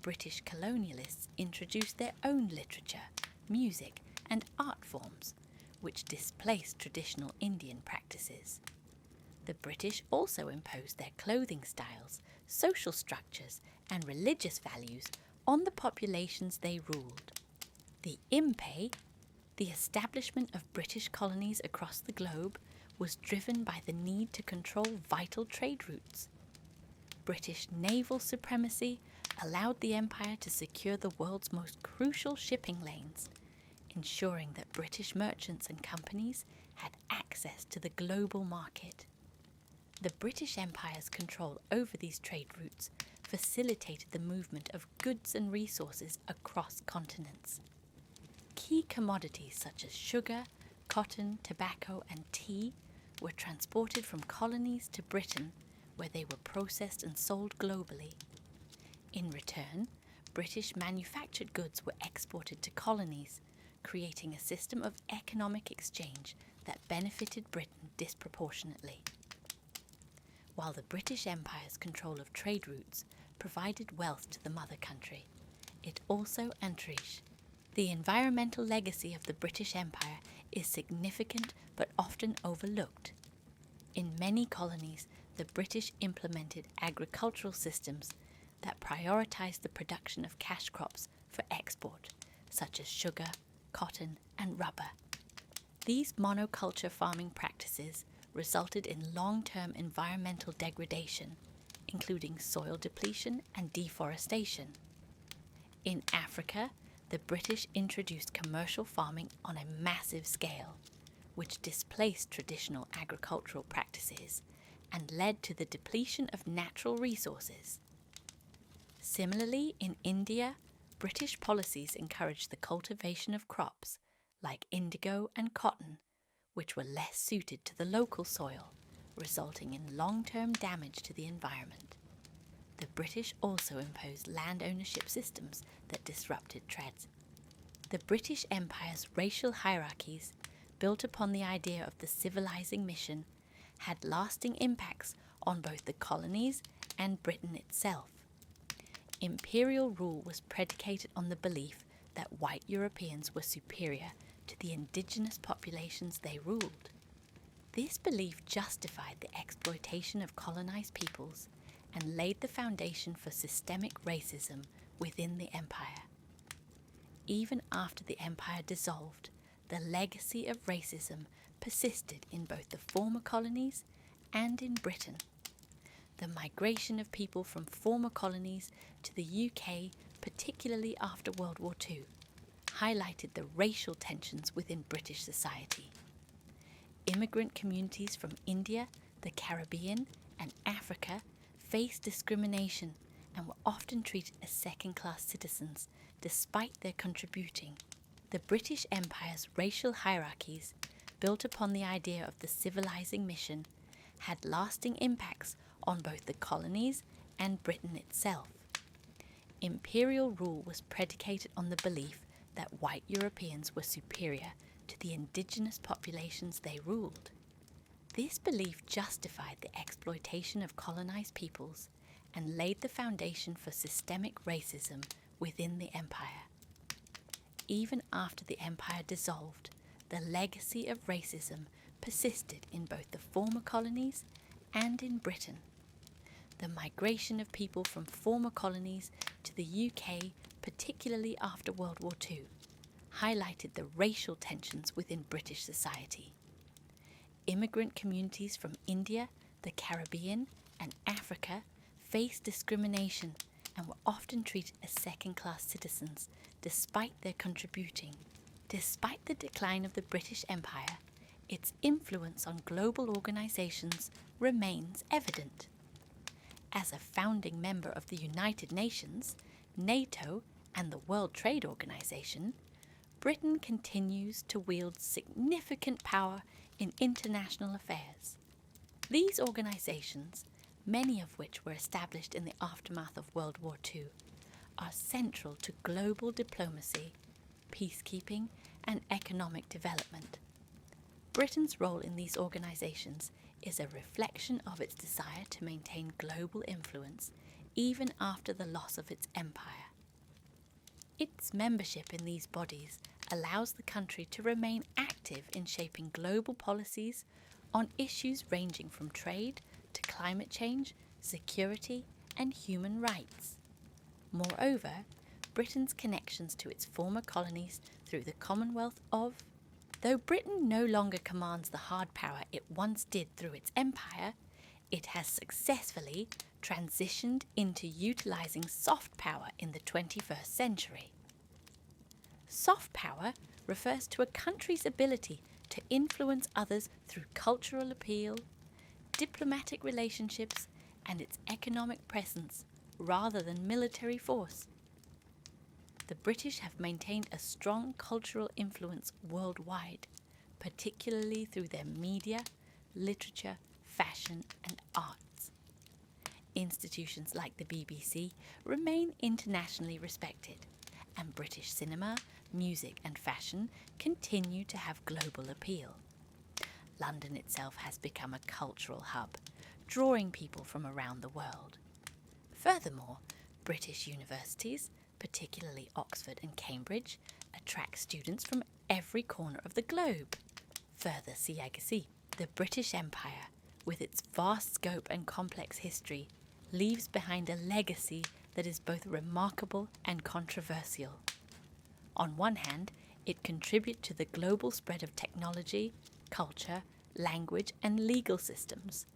British colonialists introduced their own literature, music, and art forms, which displaced traditional Indian practices. The British also imposed their clothing styles, social structures, and religious values on the populations they ruled. The Impay, the establishment of British colonies across the globe, was driven by the need to control vital trade routes. British naval supremacy allowed the empire to secure the world's most crucial shipping lanes, ensuring that British merchants and companies had access to the global market. The British Empire's control over these trade routes facilitated the movement of goods and resources across continents. Key commodities such as sugar, cotton, tobacco, and tea were transported from colonies to Britain, where they were processed and sold globally. In return, British manufactured goods were exported to colonies, creating a system of economic exchange that benefited Britain disproportionately. While the British Empire's control of trade routes provided wealth to the mother country, it also enriched. The environmental legacy of the British Empire is significant but often overlooked. In many colonies, the British implemented agricultural systems that prioritised the production of cash crops for export, such as sugar, cotton, and rubber. These monoculture farming practices resulted in long-term environmental degradation, including soil depletion and deforestation. In Africa, the British introduced commercial farming on a massive scale, which displaced traditional agricultural practices and led to the depletion of natural resources. Similarly, in India, British policies encouraged the cultivation of crops like indigo and cotton, which were less suited to the local soil, resulting in long-term damage to the environment. The British also imposed land ownership systems that disrupted trade. The British Empire's racial hierarchies, built upon the idea of the civilizing mission, had lasting impacts on both the colonies and Britain itself. Imperial rule was predicated on the belief that white Europeans were superior to the indigenous populations they ruled. This belief justified the exploitation of colonized peoples and laid the foundation for systemic racism within the empire. Even after the empire dissolved, the legacy of racism persisted in both the former colonies and in Britain. The migration of people from former colonies to the UK, particularly after World War II, highlighted the racial tensions within British society. Immigrant communities from India, the Caribbean, and Africa faced discrimination and were often treated as second-class citizens despite their contributing. The British Empire's racial hierarchies, built upon the idea of the civilizing mission, had lasting impacts on both the colonies and Britain itself. Imperial rule was predicated on the belief that white Europeans were superior to the indigenous populations they ruled. This belief justified the exploitation of colonized peoples and laid the foundation for systemic racism within the empire. Even after the empire dissolved, the legacy of racism persisted in both the former colonies and in Britain. The migration of people from former colonies to the UK, particularly after World War II, highlighted the racial tensions within British society. Immigrant communities from India, the Caribbean, and Africa faced discrimination and were often treated as second-class citizens despite their contributing. Despite the decline of the British Empire, its influence on global organisations remains evident. As a founding member of the United Nations, NATO, and the World Trade Organization, Britain continues to wield significant power in international affairs. These organisations, many of which were established in the aftermath of World War II, are central to global diplomacy, peacekeeping, and economic development. Britain's role in these organisations is a reflection of its desire to maintain global influence even after the loss of its empire. Its membership in these bodies allows the country to remain active in shaping global policies on issues ranging from trade to climate change, security, and human rights. Moreover, Britain's connections to its former colonies through the Commonwealth of Though Britain no longer commands the hard power it once did through its empire, it has successfully transitioned into utilising soft power in the 21st century. Soft power refers to a country's ability to influence others through cultural appeal, diplomatic relationships, and its economic presence rather than military force. The British have maintained a strong cultural influence worldwide, particularly through their media, literature, fashion, and arts. Institutions like the BBC remain internationally respected, and British cinema, music, and fashion continue to have global appeal. London itself has become a cultural hub, drawing people from around the world. Furthermore, British universities, particularly Oxford and Cambridge, attract students from every corner of the globe. Further see. The British Empire, with its vast scope and complex history, leaves behind a legacy that is both remarkable and controversial. On one hand, it contributed to the global spread of technology, culture, language, and legal systems.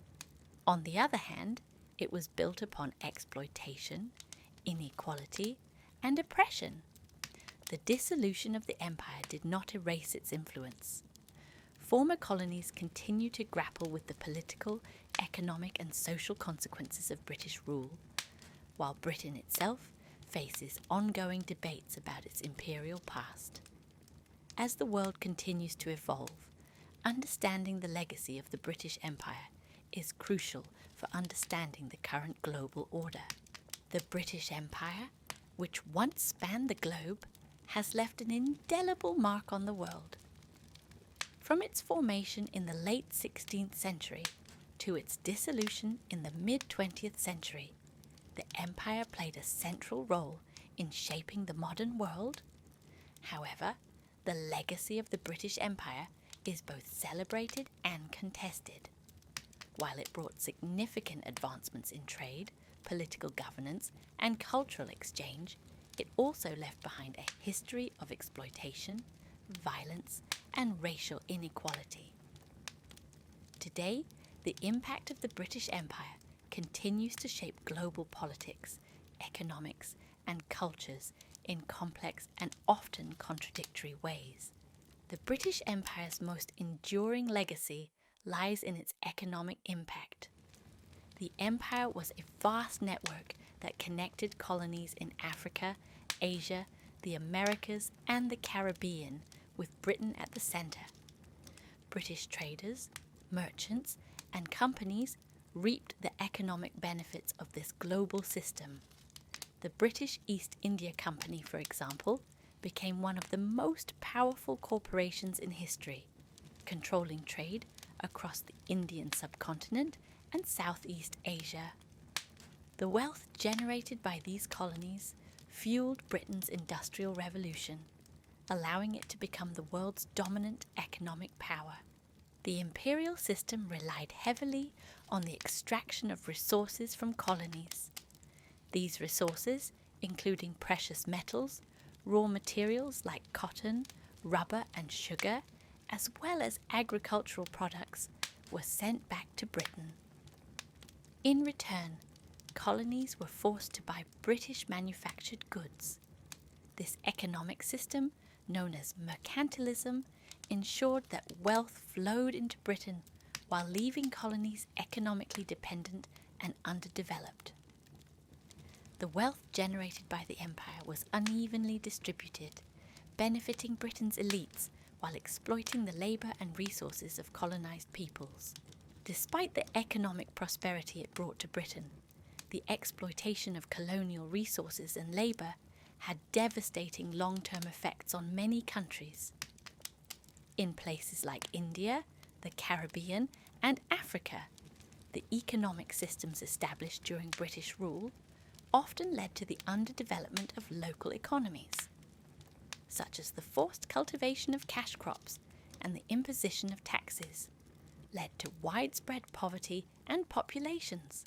On the other hand, it was built upon exploitation, inequality, and oppression. The dissolution of the empire did not erase its influence. Former colonies continue to grapple with the political, economic, and social consequences of British rule, while Britain itself faces ongoing debates about its imperial past. As the world continues to evolve, understanding the legacy of the British Empire is crucial for understanding the current global order. The British Empire, which once spanned the globe, has left an indelible mark on the world. From its formation in the late 16th century to its dissolution in the mid-20th century, the empire played a central role in shaping the modern world. However, the legacy of the British Empire is both celebrated and contested. While it brought significant advancements in trade, political governance, and cultural exchange, it also left behind a history of exploitation, violence, and racial inequality. Today, the impact of the British Empire continues to shape global politics, economics, and cultures in complex and often contradictory ways. The British Empire's most enduring legacy lies in its economic impact. The empire was a vast network that connected colonies in Africa, Asia, the Americas, and the Caribbean, with Britain at the centre. British traders, merchants, and companies reaped the economic benefits of this global system. The British East India Company, for example, became one of the most powerful corporations in history, controlling trade across the Indian subcontinent and Southeast Asia. The wealth generated by these colonies fueled Britain's Industrial Revolution, allowing it to become the world's dominant economic power. The imperial system relied heavily on the extraction of resources from colonies. These resources, including precious metals, raw materials like cotton, rubber and sugar, as well as agricultural products, were sent back to Britain. In return, colonies were forced to buy British manufactured goods. This economic system, known as mercantilism, ensured that wealth flowed into Britain while leaving colonies economically dependent and underdeveloped. The wealth generated by the empire was unevenly distributed, benefiting Britain's elites while exploiting the labour and resources of colonised peoples. Despite the economic prosperity it brought to Britain, the exploitation of colonial resources and labour had devastating long-term effects on many countries. In places like India, the Caribbean, and Africa, the economic systems established during British rule often led to the underdevelopment of local economies, such as the forced cultivation of cash crops and the imposition of taxes, led to widespread poverty and populations.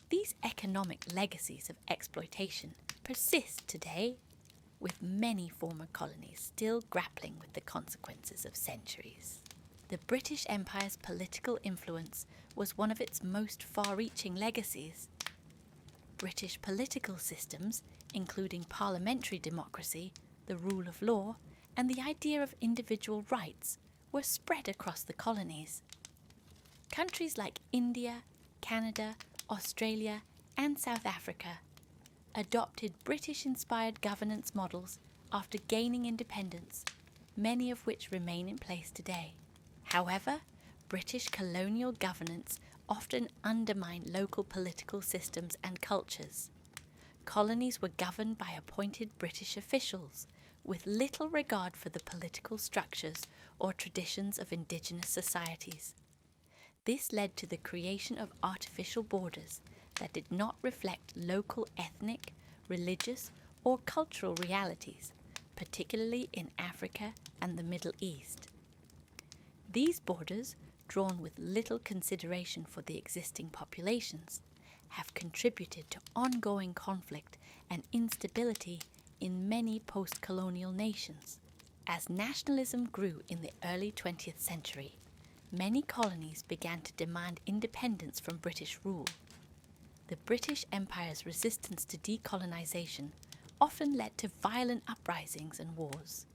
These economic legacies of exploitation persist today, with many former colonies still grappling with the consequences of centuries. The British Empire's political influence was one of its most far-reaching legacies. British political systems, including parliamentary democracy, the rule of law, and the idea of individual rights, were spread across the colonies. Countries like India, Canada, Australia, and South Africa adopted British-inspired governance models after gaining independence, many of which remain in place today. However, British colonial governance often undermined local political systems and cultures. Colonies were governed by appointed British officials, with little regard for the political structures or traditions of indigenous societies. This led to the creation of artificial borders that did not reflect local ethnic, religious, or cultural realities, particularly in Africa and the Middle East. These borders, drawn with little consideration for the existing populations, have contributed to ongoing conflict and instability in many post-colonial nations. As nationalism grew in the early 20th century, many colonies began to demand independence from British rule. The British Empire's resistance to decolonisation often led to violent uprisings and wars.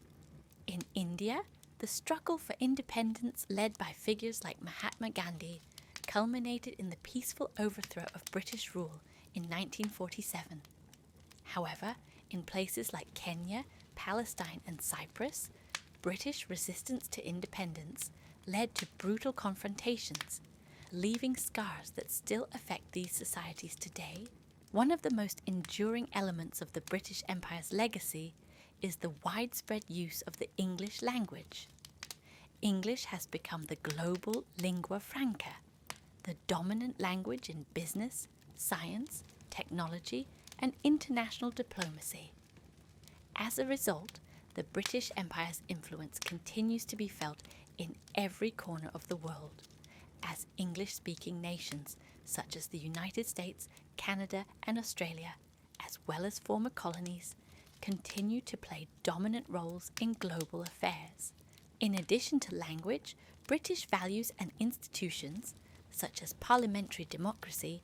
In India, the struggle for independence led by figures like Mahatma Gandhi culminated in the peaceful overthrow of British rule in 1947. However, in places like Kenya, Palestine and Cyprus, British resistance to independence led to brutal confrontations, leaving scars that still affect these societies today. One of the most enduring elements of the British Empire's legacy is the widespread use of the English language. English has become the global lingua franca, the dominant language in business, science, technology, and international diplomacy. As a result, the British Empire's influence continues to be felt in every corner of the world, as English-speaking nations such as the United States, Canada, and Australia, as well as former colonies, continue to play dominant roles in global affairs. In addition to language, British values and institutions, such as parliamentary democracy,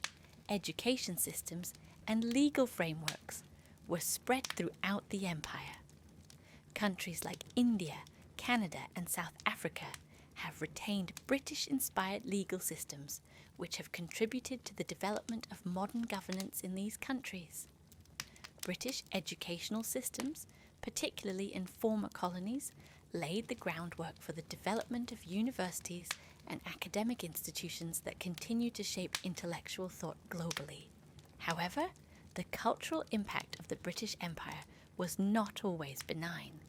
education systems, and legal frameworks, were spread throughout the empire. Countries like India, Canada, and South Africa have retained British-inspired legal systems, which have contributed to the development of modern governance in these countries. British educational systems, particularly in former colonies, laid the groundwork for the development of universities and academic institutions that continue to shape intellectual thought globally. However, the cultural impact of the British Empire was not always benign.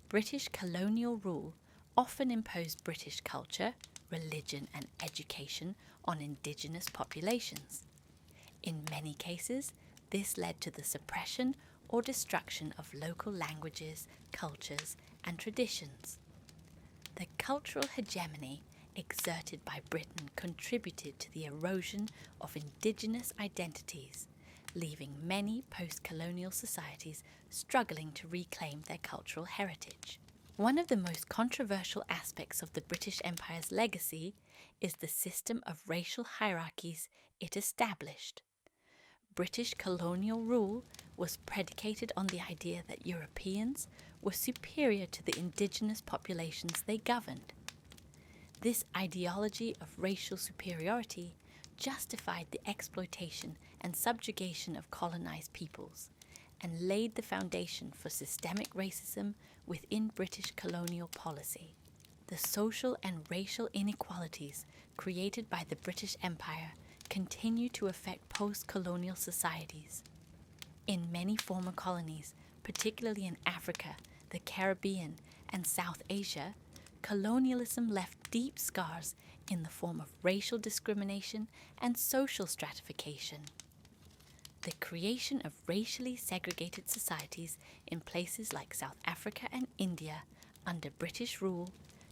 British colonial rule often imposed British culture, religion and education on indigenous populations. In many cases, this led to the suppression or destruction of local languages, cultures and traditions. The cultural hegemony exerted by Britain contributed to the erosion of indigenous identities, leaving many post-colonial societies struggling to reclaim their cultural heritage. One of the most controversial aspects of the British Empire's legacy is the system of racial hierarchies it established. British colonial rule was predicated on the idea that Europeans were superior to the indigenous populations they governed. This ideology of racial superiority justified the exploitation and subjugation of colonized peoples and laid the foundation for systemic racism within British colonial policy. The social and racial inequalities created by the British Empire continue to affect post-colonial societies. In many former colonies, particularly in Africa, the Caribbean, and South Asia, colonialism left deep scars in the form of racial discrimination and social stratification. The creation of racially segregated societies in places like South Africa and India under British rule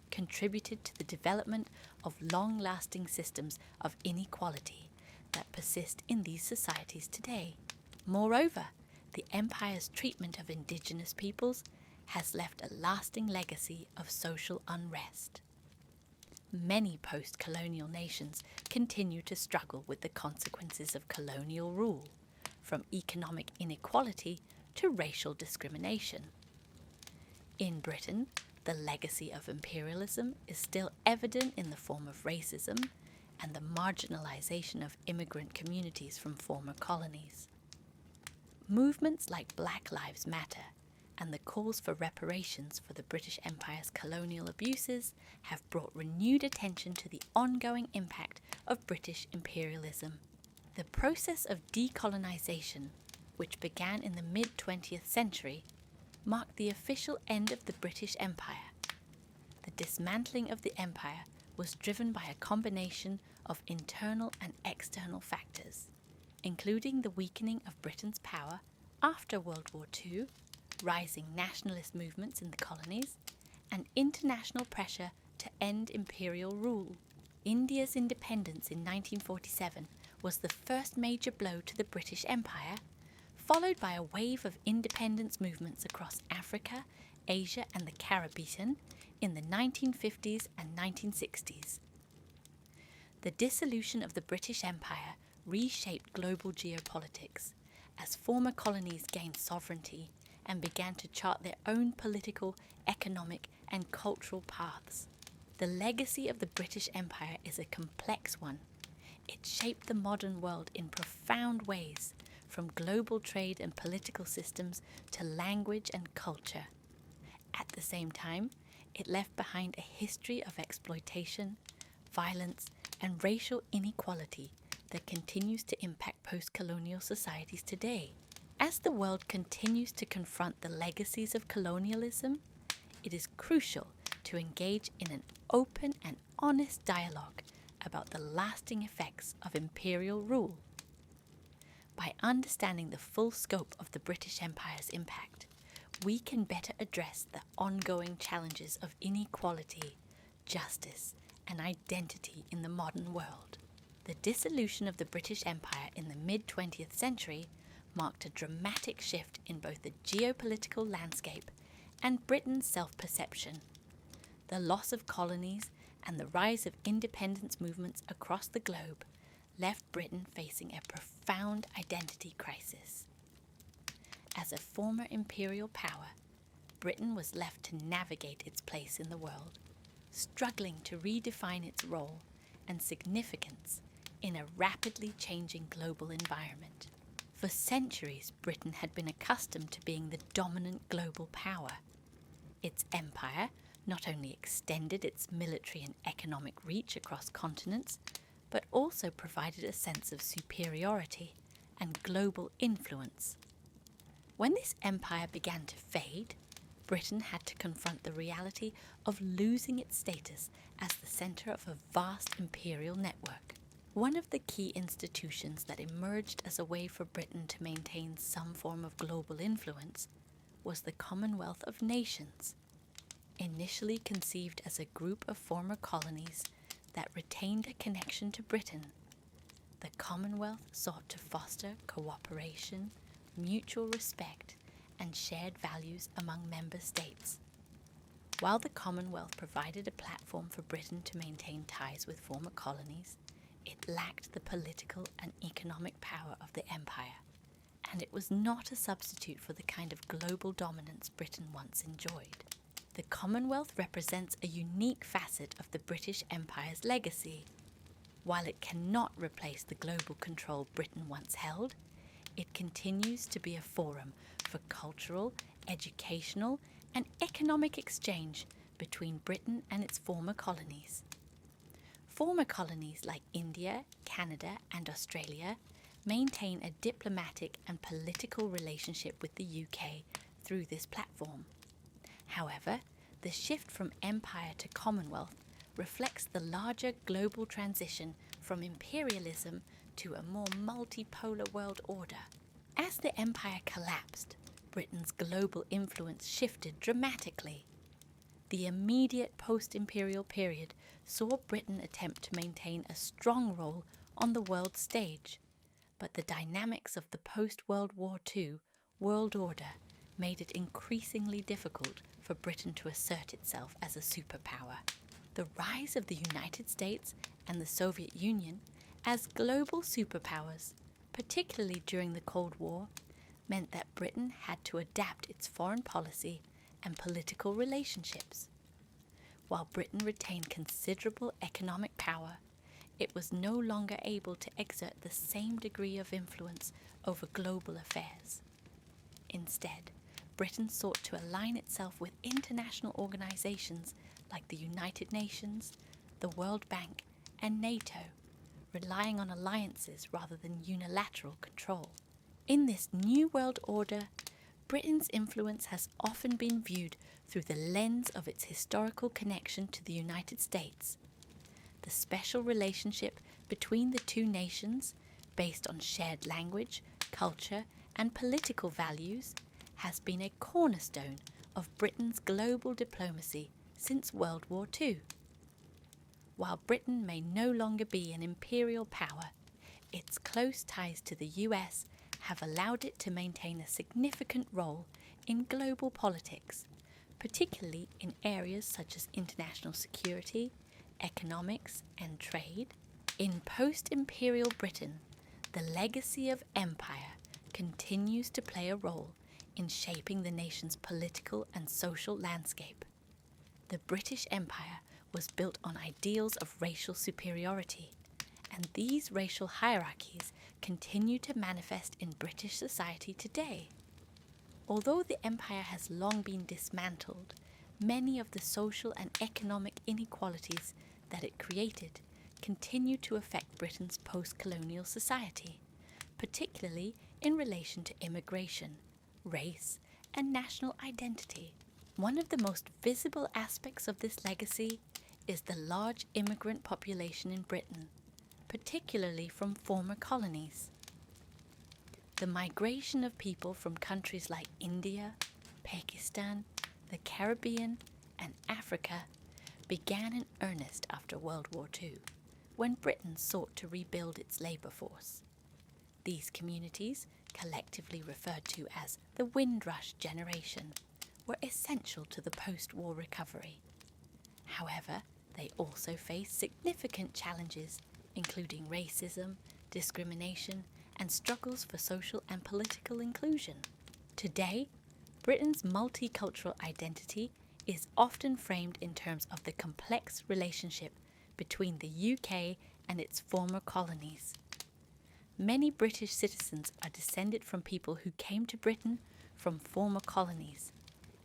contributed to the development of long-lasting systems of inequality that persist in these societies today. Moreover, the Empire's treatment of indigenous peoples has left a lasting legacy of social unrest. Many post-colonial nations continue to struggle with the consequences of colonial rule, from economic inequality to racial discrimination. In Britain, the legacy of imperialism is still evident in the form of racism and the marginalization of immigrant communities from former colonies. Movements like Black Lives Matter and the calls for reparations for the British Empire's colonial abuses have brought renewed attention to the ongoing impact of British imperialism. The process of decolonisation, which began in the mid-20th century, marked the official end of the British Empire. The dismantling of the empire was driven by a combination of internal and external factors, including the weakening of Britain's power after World War II, rising nationalist movements in the colonies, and international pressure to end imperial rule. India's independence in 1947 was the first major blow to the British Empire, followed by a wave of independence movements across Africa, Asia and the Caribbean in the 1950s and 1960s. The dissolution of the British Empire reshaped global geopolitics as former colonies gained sovereignty and began to chart their own political, economic and cultural paths. The legacy of the British Empire is a complex one. It shaped the modern world in profound ways, from global trade and political systems to language and culture. At the same time, it left behind a history of exploitation, violence, and racial inequality that continues to impact post-colonial societies today. As the world continues to confront the legacies of colonialism, it is crucial to engage in an open and honest dialogue about the lasting effects of imperial rule. By understanding the full scope of the British Empire's impact, we can better address the ongoing challenges of inequality, justice, and identity in the modern world. The dissolution of the British Empire in the mid-20th century marked a dramatic shift in both the geopolitical landscape and Britain's self-perception. The loss of colonies and the rise of independence movements across the globe left Britain facing a profound identity crisis. As a former imperial power, Britain was left to navigate its place in the world, struggling to redefine its role and significance in a rapidly changing global environment. For centuries, Britain had been accustomed to being the dominant global power. Its empire not only extended its military and economic reach across continents, but also provided a sense of superiority and global influence. When this empire began to fade, Britain had to confront the reality of losing its status as the centre of a vast imperial network. One of the key institutions that emerged as a way for Britain to maintain some form of global influence was the Commonwealth of Nations, initially conceived as a group of former colonies that retained a connection to Britain. The Commonwealth sought to foster cooperation, mutual respect, and shared values among member states. While the Commonwealth provided a platform for Britain to maintain ties with former colonies, it lacked the political and economic power of the empire, and it was not a substitute for the kind of global dominance Britain once enjoyed. The Commonwealth represents a unique facet of the British Empire's legacy. While it cannot replace the global control Britain once held, it continues to be a forum for cultural, educational, and economic exchange between Britain and its former colonies. Former colonies like India, Canada, and Australia maintain a diplomatic and political relationship with the UK through this platform. However, the shift from empire to Commonwealth reflects the larger global transition from imperialism to a more multipolar world order. As the empire collapsed, Britain's global influence shifted dramatically. The immediate post-imperial period saw Britain attempt to maintain a strong role on the world stage, but the dynamics of the post-World War II world order made it increasingly difficult for Britain to assert itself as a superpower. The rise of the United States and the Soviet Union as global superpowers, particularly during the Cold War, meant that Britain had to adapt its foreign policy and political relationships. While Britain retained considerable economic power, it was no longer able to exert the same degree of influence over global affairs. Instead, Britain sought to align itself with international organizations like the United Nations, the World Bank, and NATO, relying on alliances rather than unilateral control. In this new world order, Britain's influence has often been viewed through the lens of its historical connection to the United States. The special relationship between the two nations, based on shared language, culture, and political values, has been a cornerstone of Britain's global diplomacy since World War II. While Britain may no longer be an imperial power, its close ties to the US have allowed it to maintain a significant role in global politics, particularly in areas such as international security, economics, and trade. In post-imperial Britain, the legacy of empire continues to play a role in shaping the nation's political and social landscape. The British Empire was built on ideals of racial superiority, and these racial hierarchies continue to manifest in British society today. Although the empire has long been dismantled, many of the social and economic inequalities that it created continue to affect Britain's post-colonial society, particularly in relation to immigration, race, and national identity. One of the most visible aspects of this legacy is the large immigrant population in Britain, particularly from former colonies. The migration of people from countries like India, Pakistan, the Caribbean, and Africa began in earnest after World War II, when Britain sought to rebuild its labour force. These communities, collectively referred to as the Windrush generation, were essential to the post-war recovery. However, they also faced significant challenges, including racism, discrimination, and struggles for social and political inclusion. Today, Britain's multicultural identity is often framed in terms of the complex relationship between the UK and its former colonies. Many British citizens are descended from people who came to Britain from former colonies,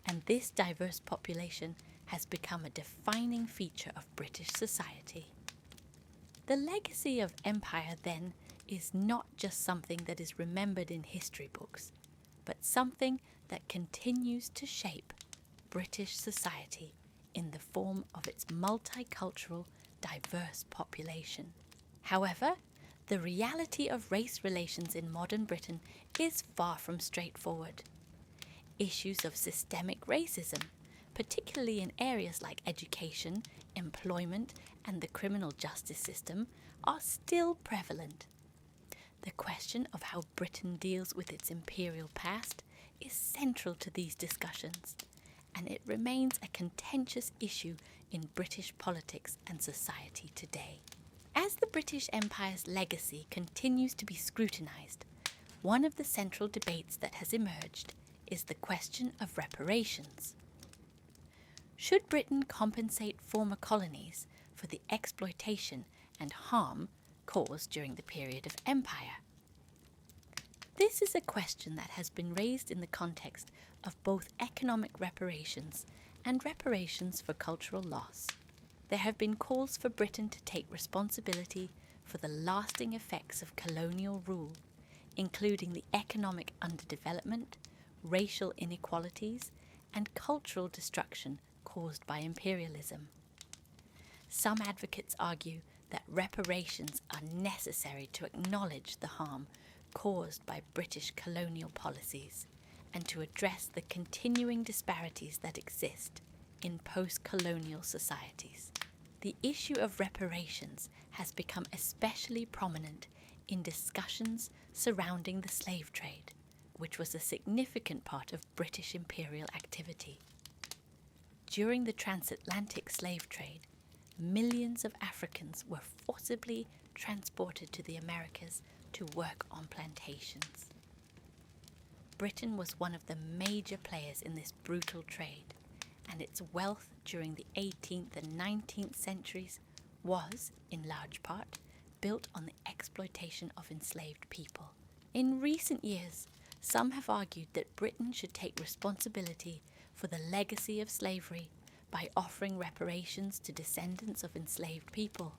and this diverse population has become a defining feature of British society. The legacy of empire, then, is not just something that is remembered in history books, but something that continues to shape British society in the form of its multicultural, diverse population. However, the reality of race relations in modern Britain is far from straightforward. Issues of systemic racism, particularly in areas like education, employment, and the criminal justice system, are still prevalent. The question of how Britain deals with its imperial past is central to these discussions, and it remains a contentious issue in British politics and society today. As the British Empire's legacy continues to be scrutinised, one of the central debates that has emerged is the question of reparations. Should Britain compensate former colonies for the exploitation and harm caused during the period of empire? This is a question that has been raised in the context of both economic reparations and reparations for cultural loss. There have been calls for Britain to take responsibility for the lasting effects of colonial rule, including the economic underdevelopment, racial inequalities, and cultural destruction caused by imperialism. Some advocates argue that reparations are necessary to acknowledge the harm caused by British colonial policies and to address the continuing disparities that exist in post-colonial societies. The issue of reparations has become especially prominent in discussions surrounding the slave trade, which was a significant part of British imperial activity. During the transatlantic slave trade, millions of Africans were forcibly transported to the Americas to work on plantations. Britain was one of the major players in this brutal trade, and its wealth during the 18th and 19th centuries was, in large part, built on the exploitation of enslaved people. In recent years, some have argued that Britain should take responsibility for the legacy of slavery by offering reparations to descendants of enslaved people.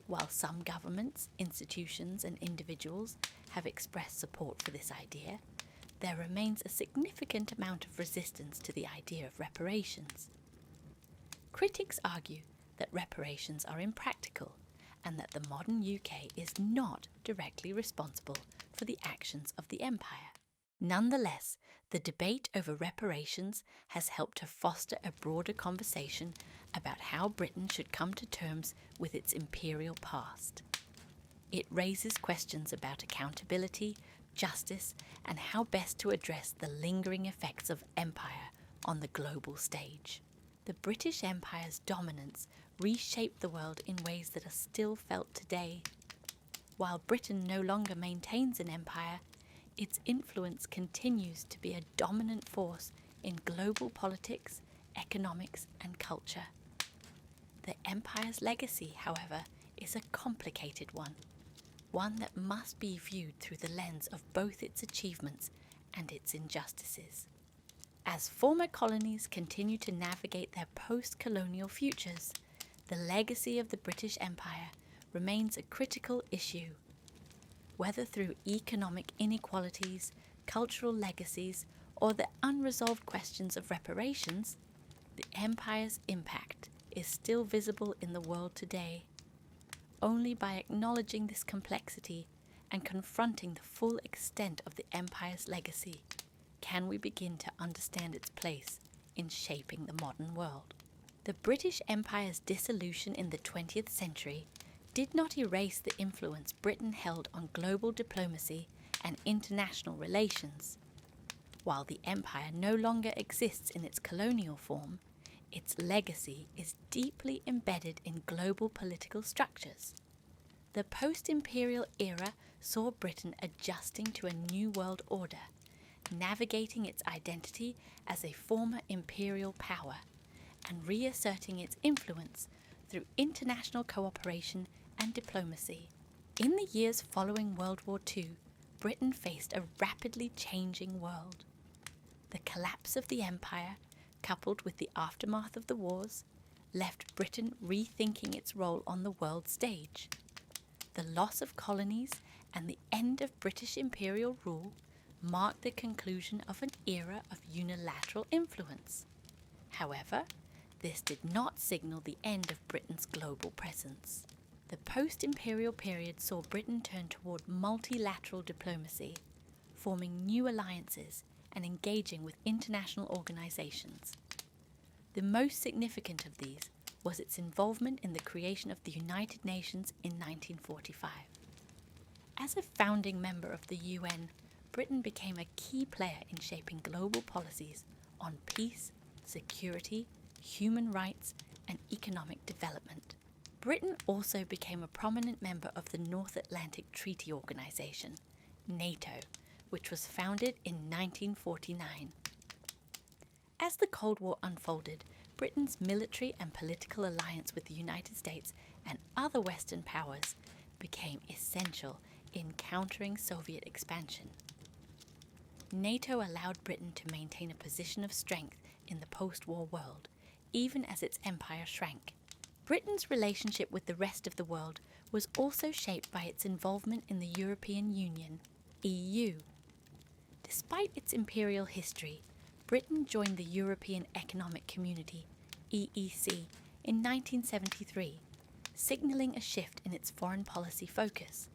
While some governments, institutions, and individuals have expressed support for this idea, there remains a significant amount of resistance to the idea of reparations. Critics argue that reparations are impractical and that the modern UK is not directly responsible for the actions of the empire. Nonetheless, the debate over reparations has helped to foster a broader conversation about how Britain should come to terms with its imperial past. It raises questions about accountability, justice, and how best to address the lingering effects of empire on the global stage. The British Empire's dominance reshaped the world in ways that are still felt today. While Britain no longer maintains an empire, its influence continues to be a dominant force in global politics, economics, and culture. The empire's legacy, however, is a complicated one that must be viewed through the lens of both its achievements and its injustices. As former colonies continue to navigate their post-colonial futures, the legacy of the British Empire remains a critical issue. Whether through economic inequalities, cultural legacies, or the unresolved questions of reparations, the empire's impact is still visible in the world today. Only by acknowledging this complexity and confronting the full extent of the empire's legacy can we begin to understand its place in shaping the modern world. The British Empire's dissolution in the 20th century did not erase the influence Britain held on global diplomacy and international relations. While the empire no longer exists in its colonial form, its legacy is deeply embedded in global political structures. The post-imperial era saw Britain adjusting to a new world order, navigating its identity as a former imperial power, and reasserting its influence through international cooperation and diplomacy. In the years following World War II, Britain faced a rapidly changing world. The collapse of the empire, coupled with the aftermath of the wars, left Britain rethinking its role on the world stage. The loss of colonies and the end of British imperial rule marked the conclusion of an era of unilateral influence. However, this did not signal the end of Britain's global presence. The post-imperial period saw Britain turn toward multilateral diplomacy, forming new alliances and engaging with international organisations. The most significant of these was its involvement in the creation of the United Nations in 1945. As a founding member of the UN, Britain became a key player in shaping global policies on peace, security, human rights, and economic development. Britain also became a prominent member of the North Atlantic Treaty Organization, NATO, which was founded in 1949. As the Cold War unfolded, Britain's military and political alliance with the United States and other Western powers became essential in countering Soviet expansion. NATO allowed Britain to maintain a position of strength in the post-war world, even as its empire shrank. Britain's relationship with the rest of the world was also shaped by its involvement in the European Union, EU. Despite its imperial history, Britain joined the European Economic Community, EEC, in 1973, signalling a shift in its foreign policy focus.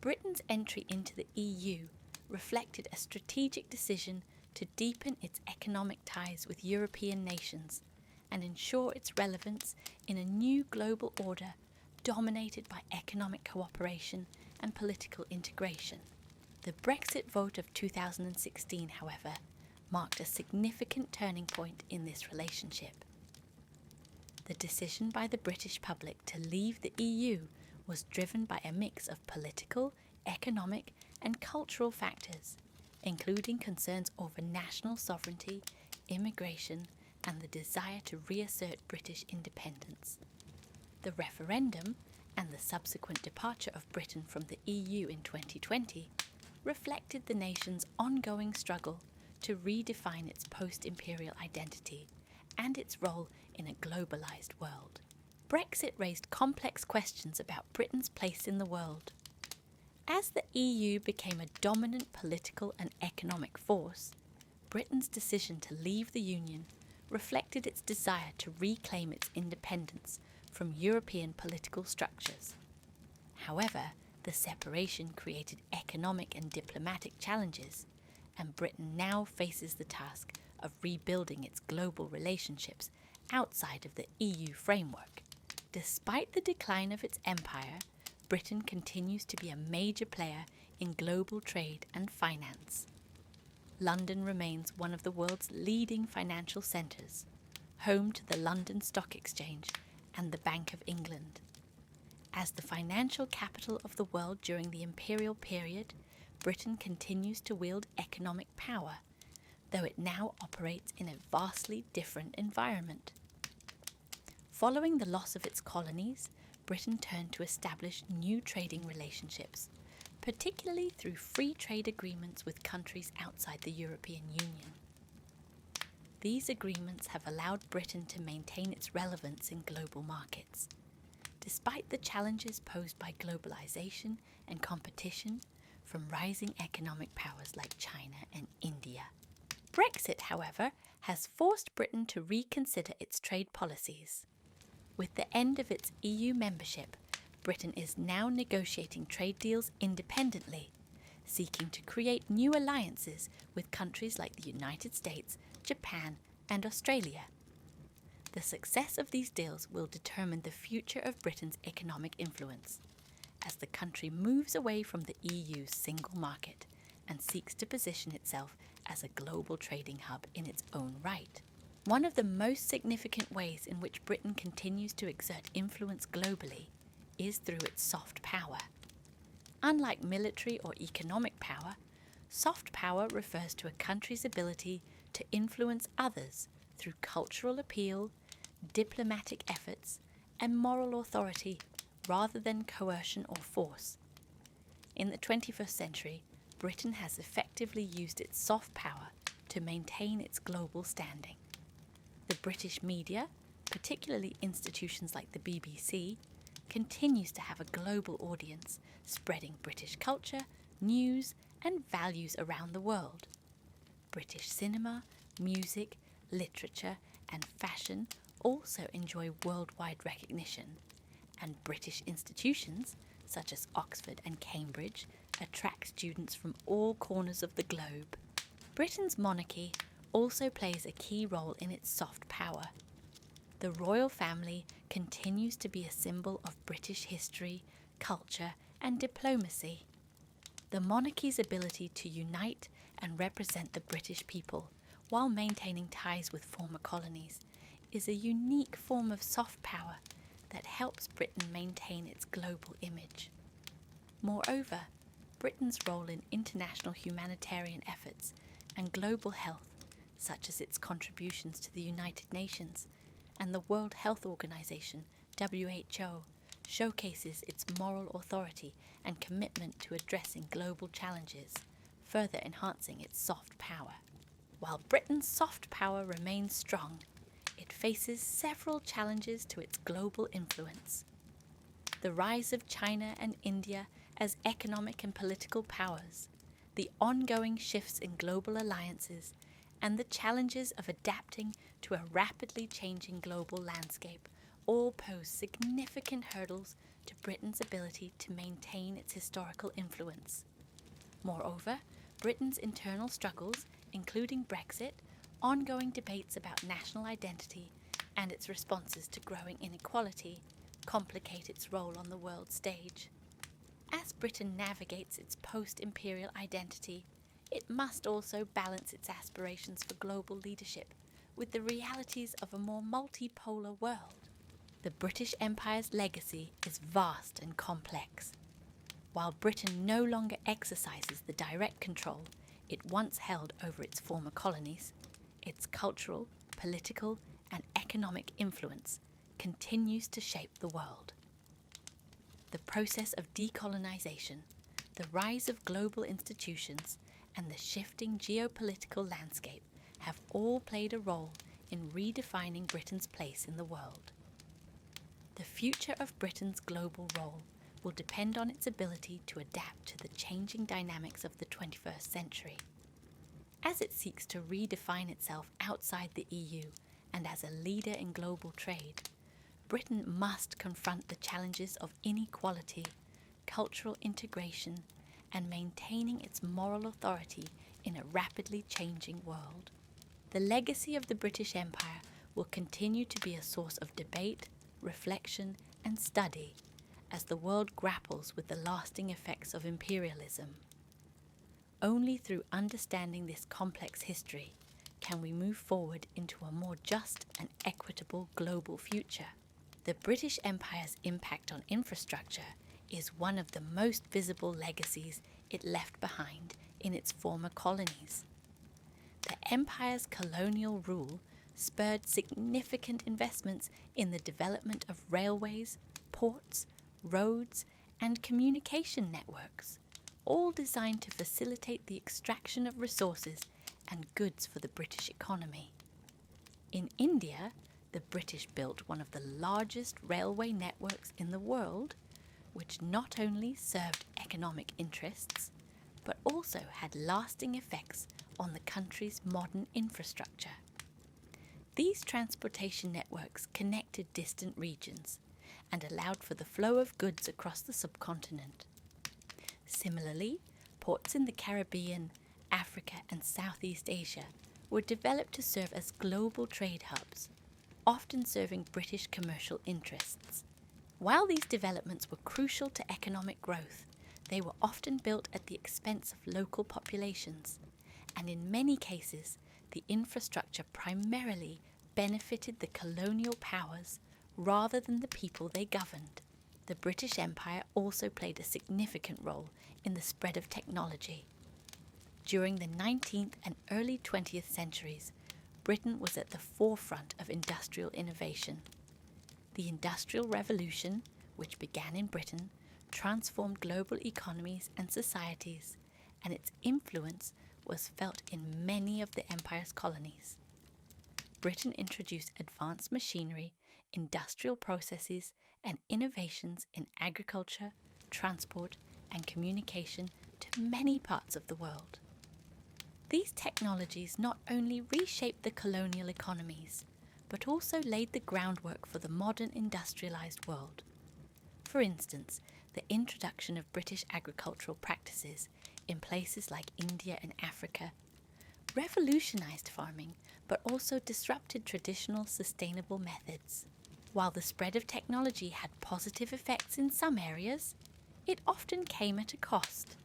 Britain's entry into the EU reflected a strategic decision to deepen its economic ties with European nations and ensure its relevance in a new global order dominated by economic cooperation and political integration. The Brexit vote of 2016, however, marked a significant turning point in this relationship. The decision by the British public to leave the EU was driven by a mix of political, economic, and cultural factors, including concerns over national sovereignty, immigration, and the desire to reassert British independence. The referendum and the subsequent departure of Britain from the EU in 2020 reflected the nation's ongoing struggle to redefine its post-imperial identity and its role in a globalised world. Brexit raised complex questions about Britain's place in the world. As the EU became a dominant political and economic force, Britain's decision to leave the Union reflected its desire to reclaim its independence from European political structures. However, the separation created economic and diplomatic challenges, and Britain now faces the task of rebuilding its global relationships outside of the EU framework. Despite the decline of its empire, Britain continues to be a major player in global trade and finance. London remains one of the world's leading financial centres, home to the London Stock Exchange and the Bank of England. As the financial capital of the world during the imperial period, Britain continues to wield economic power, though it now operates in a vastly different environment. Following the loss of its colonies, Britain turned to establish new trading relationships, particularly through free trade agreements with countries outside the European Union. These agreements have allowed Britain to maintain its relevance in global markets. Despite the challenges posed by globalization and competition from rising economic powers like China and India. Brexit, however, has forced Britain to reconsider its trade policies. With the end of its EU membership, Britain is now negotiating trade deals independently, seeking to create new alliances with countries like the United States, Japan, and Australia. The success of these deals will determine the future of Britain's economic influence, as the country moves away from the EU's single market and seeks to position itself as a global trading hub in its own right. One of the most significant ways in which Britain continues to exert influence globally is through its soft power. Unlike military or economic power, soft power refers to a country's ability to influence others through cultural appeal, diplomatic efforts, and moral authority rather than coercion or force. In the 21st century, Britain has effectively used its soft power to maintain its global standing. The British media, particularly institutions like the BBC, continues to have a global audience, spreading British culture, news, and values around the world. British cinema, music, literature, and fashion also enjoy worldwide recognition, and British institutions, such as Oxford and Cambridge, attract students from all corners of the globe. Britain's monarchy also plays a key role in its soft power. The royal family continues to be a symbol of British history, culture, and diplomacy. The monarchy's ability to unite and represent the British people while maintaining ties with former colonies is a unique form of soft power that helps Britain maintain its global image. Moreover, Britain's role in international humanitarian efforts and global health, such as its contributions to the United Nations and the World Health Organization, WHO, showcases its moral authority and commitment to addressing global challenges, further enhancing its soft power. While Britain's soft power remains strong, it faces several challenges to its global influence. The rise of China and India as economic and political powers, the ongoing shifts in global alliances, and the challenges of adapting to a rapidly changing global landscape all pose significant hurdles to Britain's ability to maintain its historical influence. Moreover, Britain's internal struggles, including Brexit, ongoing debates about national identity, and its responses to growing inequality, complicate its role on the world stage. As Britain navigates its post-imperial identity, it must also balance its aspirations for global leadership with the realities of a more multipolar world. The British Empire's legacy is vast and complex. While Britain no longer exercises the direct control it once held over its former colonies, its cultural, political, and economic influence continues to shape the world. The process of decolonisation, the rise of global institutions, and the shifting geopolitical landscape have all played a role in redefining Britain's place in the world. The future of Britain's global role will depend on its ability to adapt to the changing dynamics of the 21st century. As it seeks to redefine itself outside the EU and as a leader in global trade, Britain must confront the challenges of inequality, cultural integration, and maintaining its moral authority in a rapidly changing world. The legacy of the British Empire will continue to be a source of debate, reflection, and study as the world grapples with the lasting effects of imperialism. Only through understanding this complex history can we move forward into a more just and equitable global future. The British Empire's impact on infrastructure is one of the most visible legacies it left behind in its former colonies. The Empire's colonial rule spurred significant investments in the development of railways, ports, roads, and communication networks, all designed to facilitate the extraction of resources and goods for the British economy. In India, the British built one of the largest railway networks in the world, which not only served economic interests, but also had lasting effects on the country's modern infrastructure. These transportation networks connected distant regions and allowed for the flow of goods across the subcontinent. Similarly, ports in the Caribbean, Africa, and Southeast Asia were developed to serve as global trade hubs, often serving British commercial interests. While these developments were crucial to economic growth, they were often built at the expense of local populations, and in many cases, the infrastructure primarily benefited the colonial powers rather than the people they governed. The British Empire also played a significant role in the spread of technology. During the 19th and early 20th centuries, Britain was at the forefront of industrial innovation. The Industrial Revolution, which began in Britain, transformed global economies and societies, and its influence was felt in many of the Empire's colonies. Britain introduced advanced machinery, industrial processes, and innovations in agriculture, transport, and communication to many parts of the world. These technologies not only reshaped the colonial economies, but also laid the groundwork for the modern industrialised world. For instance, the introduction of British agricultural practices in places like India and Africa revolutionised farming, but also disrupted traditional sustainable methods. While the spread of technology had positive effects in some areas, it often came at a cost.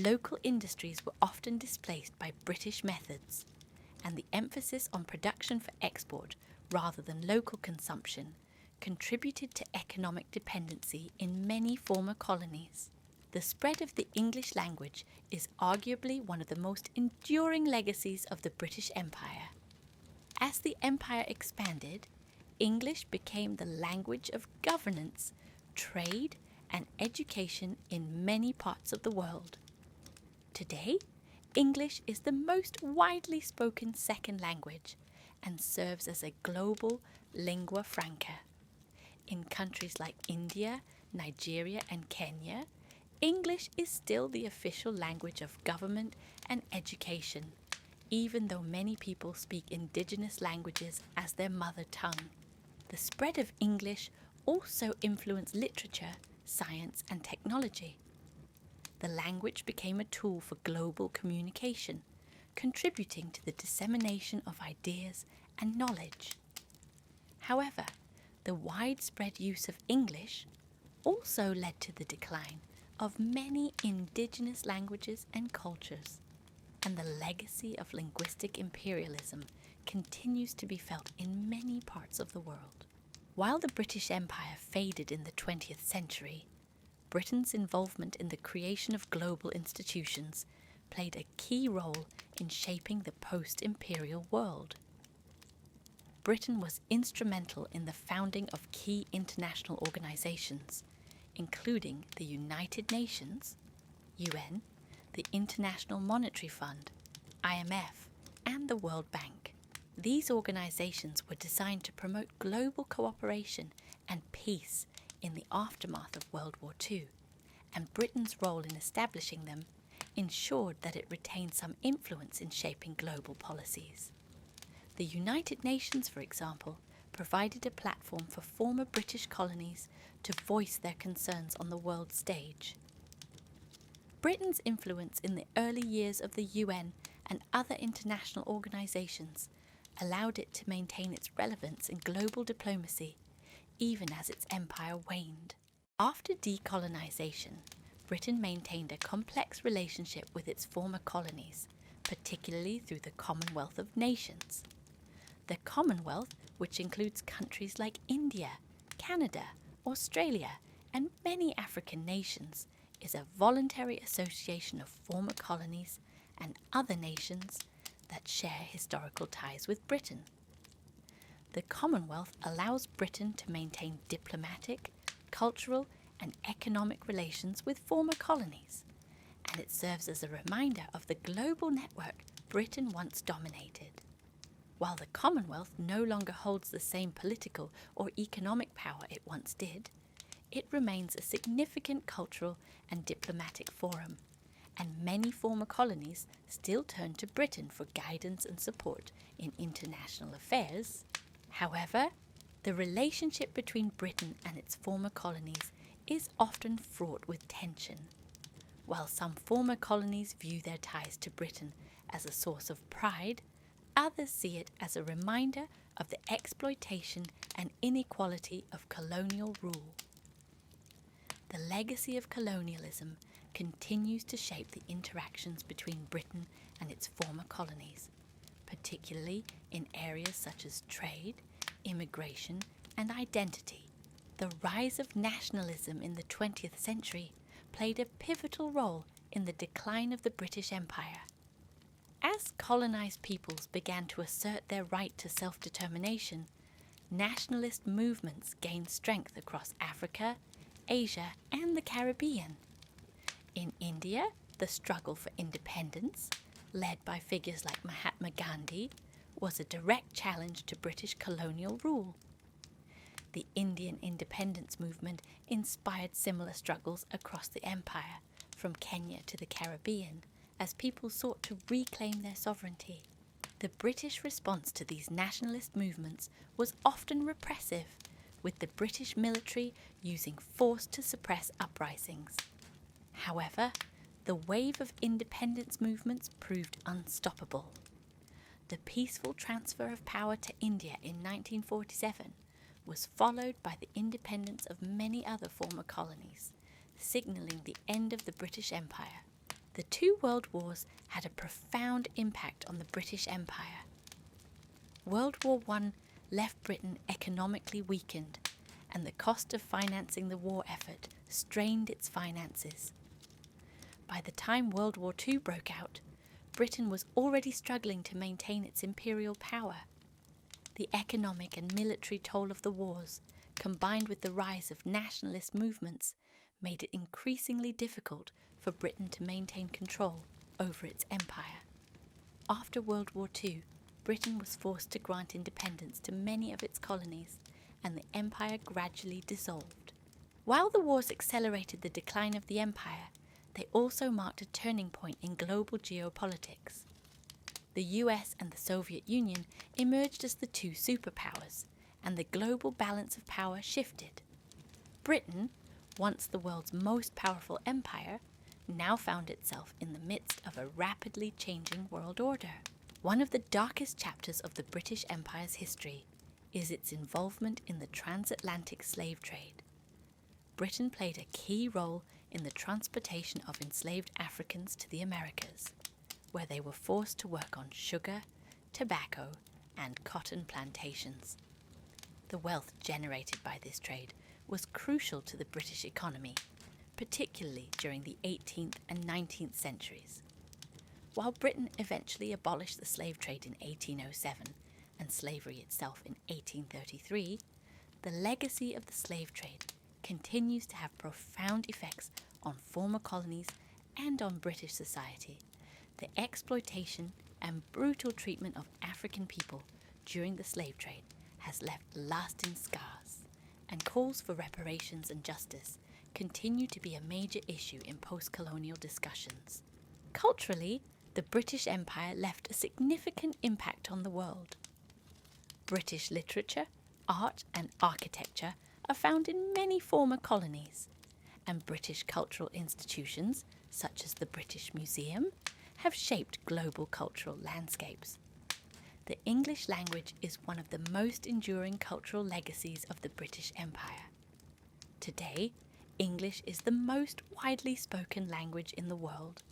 Local industries were often displaced by British methods, and the emphasis on production for export rather than local consumption contributed to economic dependency in many former colonies. The spread of the English language is arguably one of the most enduring legacies of the British Empire. As the empire expanded, English became the language of governance, trade, and education in many parts of the world. Today, English is the most widely spoken second language and serves as a global lingua franca. In countries like India, Nigeria, and Kenya, English is still the official language of government and education, even though many people speak indigenous languages as their mother tongue. The spread of English also influenced literature, science, and technology. The language became a tool for global communication, contributing to the dissemination of ideas and knowledge. However, the widespread use of English also led to the decline of many indigenous languages and cultures, and the legacy of linguistic imperialism continues to be felt in many parts of the world. While the British Empire faded in the 20th century, Britain's involvement in the creation of global institutions played a key role in shaping the post-imperial world. Britain was instrumental in the founding of key international organisations, including the United Nations, UN, the International Monetary Fund, IMF, and the World Bank. These organisations were designed to promote global cooperation and peace in the aftermath of World War II, and Britain's role in establishing them ensured that it retained some influence in shaping global policies. The United Nations, for example, provided a platform for former British colonies to voice their concerns on the world stage. Britain's influence in the early years of the UN and other international organisations allowed it to maintain its relevance in global diplomacy, even as its empire waned. After decolonisation, Britain maintained a complex relationship with its former colonies, particularly through the Commonwealth of Nations. The Commonwealth, which includes countries like India, Canada, Australia, and many African nations, is a voluntary association of former colonies and other nations that share historical ties with Britain. The Commonwealth allows Britain to maintain diplomatic, cultural, and economic relations with former colonies, and it serves as a reminder of the global network Britain once dominated. While the Commonwealth no longer holds the same political or economic power it once did, it remains a significant cultural and diplomatic forum, and many former colonies still turn to Britain for guidance and support in international affairs. However, the relationship between Britain and its former colonies is often fraught with tension. While some former colonies view their ties to Britain as a source of pride, others see it as a reminder of the exploitation and inequality of colonial rule. The legacy of colonialism continues to shape the interactions between Britain and its former colonies, particularly in areas such as trade, immigration, and identity. The rise of nationalism in the 20th century played a pivotal role in the decline of the British Empire. As colonised peoples began to assert their right to self-determination, nationalist movements gained strength across Africa, Asia, and the Caribbean. In India, the struggle for independence, led by figures like Mahatma Gandhi, was a direct challenge to British colonial rule. The Indian independence movement inspired similar struggles across the empire, from Kenya to the Caribbean, as people sought to reclaim their sovereignty. The British response to these nationalist movements was often repressive, with the British military using force to suppress uprisings. However, the wave of independence movements proved unstoppable. The peaceful transfer of power to India in 1947 was followed by the independence of many other former colonies, signalling the end of the British Empire. The two world wars had a profound impact on the British Empire. World War I left Britain economically weakened, and the cost of financing the war effort strained its finances. By the time World War II broke out, Britain was already struggling to maintain its imperial power. The economic and military toll of the wars, combined with the rise of nationalist movements, made it increasingly difficult for Britain to maintain control over its empire. After World War II, Britain was forced to grant independence to many of its colonies, and the empire gradually dissolved. While the wars accelerated the decline of the empire, they also marked a turning point in global geopolitics. The US and the Soviet Union emerged as the two superpowers, and the global balance of power shifted. Britain, once the world's most powerful empire, now found itself in the midst of a rapidly changing world order. One of the darkest chapters of the British Empire's history is its involvement in the transatlantic slave trade. Britain played a key role in the transportation of enslaved Africans to the Americas, where they were forced to work on sugar, tobacco, and cotton plantations. The wealth generated by this trade was crucial to the British economy, particularly during the 18th and 19th centuries. While Britain eventually abolished the slave trade in 1807 and slavery itself in 1833, the legacy of the slave trade continues to have profound effects on former colonies and on British society. The exploitation and brutal treatment of African people during the slave trade has left lasting scars, and calls for reparations and justice continue to be a major issue in post-colonial discussions. Culturally, the British Empire left a significant impact on the world. British literature, art, and architecture are found in many former colonies, and British cultural institutions, such as the British Museum, have shaped global cultural landscapes. The English language is one of the most enduring cultural legacies of the British Empire. Today, English is the most widely spoken language in the world,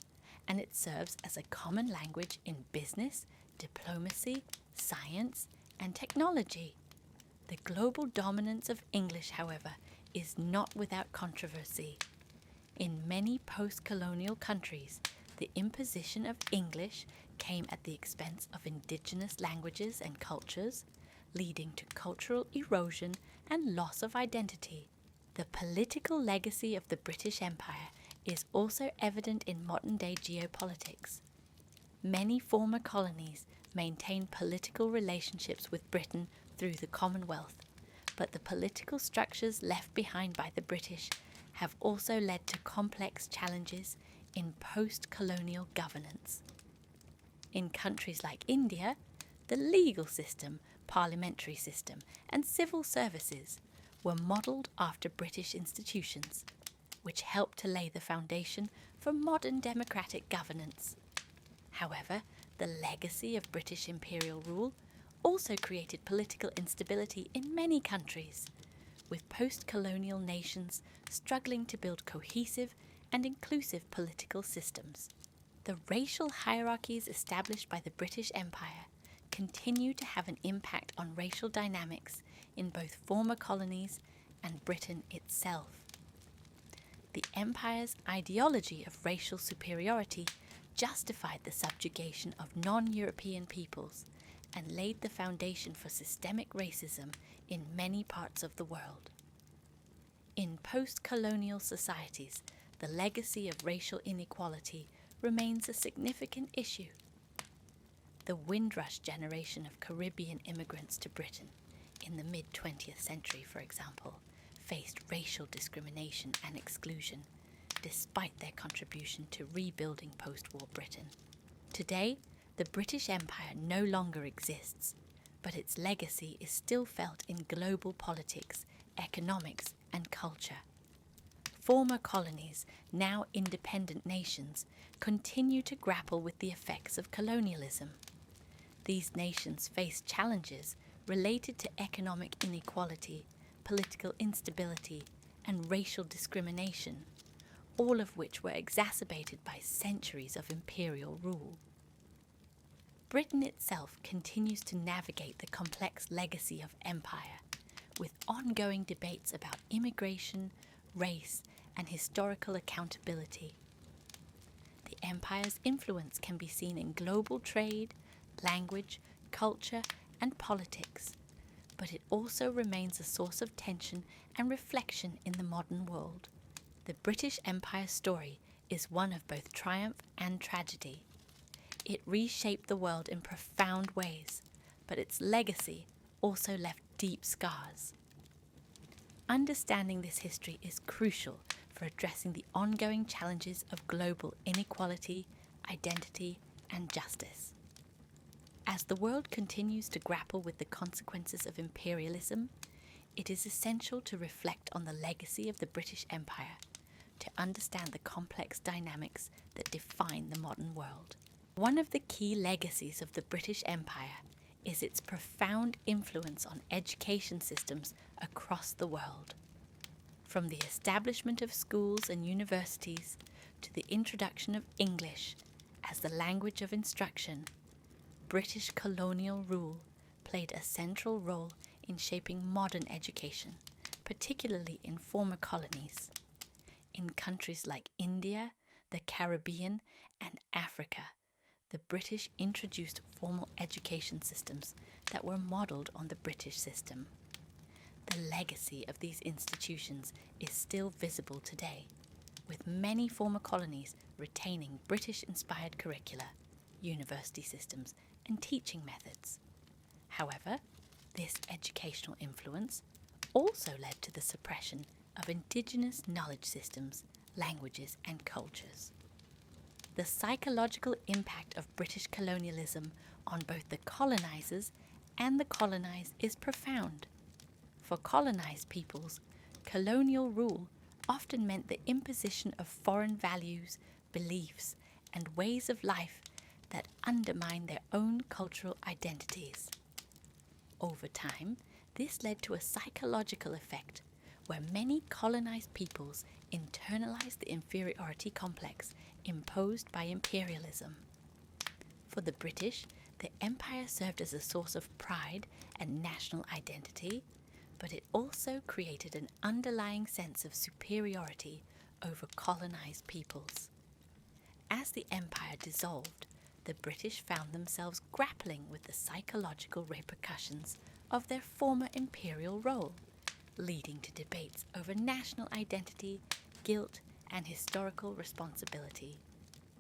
and it serves as a common language in business, diplomacy, science, and technology. The global dominance of English, however, is not without controversy. In many post-colonial countries, the imposition of English came at the expense of indigenous languages and cultures, leading to cultural erosion and loss of identity. The political legacy of the British Empire is also evident in modern-day geopolitics. Many former colonies maintain political relationships with Britain through the Commonwealth, but the political structures left behind by the British have also led to complex challenges in post-colonial governance. In countries like India, the legal system, parliamentary system, and civil services were modelled after British institutions, which helped to lay the foundation for modern democratic governance. However, the legacy of British imperial rule also created political instability in many countries, with post-colonial nations struggling to build cohesive and inclusive political systems. The racial hierarchies established by the British Empire continue to have an impact on racial dynamics in both former colonies and Britain itself. The Empire's ideology of racial superiority justified the subjugation of non-European peoples and laid the foundation for systemic racism in many parts of the world. In post-colonial societies, the legacy of racial inequality remains a significant issue. The Windrush generation of Caribbean immigrants to Britain in the mid-20th century, for example, faced racial discrimination and exclusion, despite their contribution to rebuilding post-war Britain. Today, The British Empire no longer exists, but its legacy is still felt in global politics, economics, and culture. Former colonies, now independent nations, continue to grapple with the effects of colonialism. These nations face challenges related to economic inequality, political instability, and racial discrimination, all of which were exacerbated by centuries of imperial rule. Britain itself continues to navigate the complex legacy of empire, with ongoing debates about immigration, race, and historical accountability. The empire's influence can be seen in global trade, language, culture, and politics, but it also remains a source of tension and reflection in the modern world. The British Empire's story is one of both triumph and tragedy. It reshaped the world in profound ways, but its legacy also left deep scars. Understanding this history is crucial for addressing the ongoing challenges of global inequality, identity, and justice. As the world continues to grapple with the consequences of imperialism, it is essential to reflect on the legacy of the British Empire to understand the complex dynamics that define the modern world. One of the key legacies of the British Empire is its profound influence on education systems across the world. From the establishment of schools and universities to the introduction of English as the language of instruction, British colonial rule played a central role in shaping modern education, particularly in former colonies. In countries like India, the Caribbean, and Africa, the British introduced formal education systems that were modelled on the British system. The legacy of these institutions is still visible today, with many former colonies retaining British-inspired curricula, university systems, and teaching methods. However, this educational influence also led to the suppression of indigenous knowledge systems, languages, and cultures. The psychological impact of British colonialism on both the colonizers and the colonized is profound. For colonized peoples, colonial rule often meant the imposition of foreign values, beliefs, and ways of life that undermine their own cultural identities. Over time, this led to a psychological effect where many colonized peoples internalized the inferiority complex imposed by imperialism. For the British, the empire served as a source of pride and national identity, but it also created an underlying sense of superiority over colonized peoples. As the empire dissolved, the British found themselves grappling with the psychological repercussions of their former imperial role, leading to debates over national identity, guilt, and historical responsibility.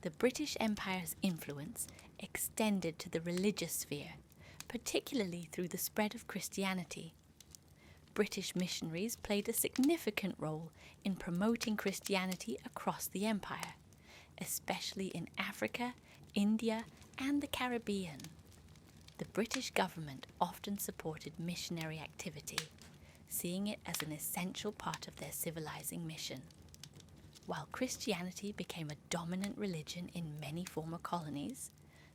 The British Empire's influence extended to the religious sphere, particularly through the spread of Christianity. British missionaries played a significant role in promoting Christianity across the empire, especially in Africa, India, and the Caribbean. The British government often supported missionary activity, seeing it as an essential part of their civilizing mission. While Christianity became a dominant religion in many former colonies,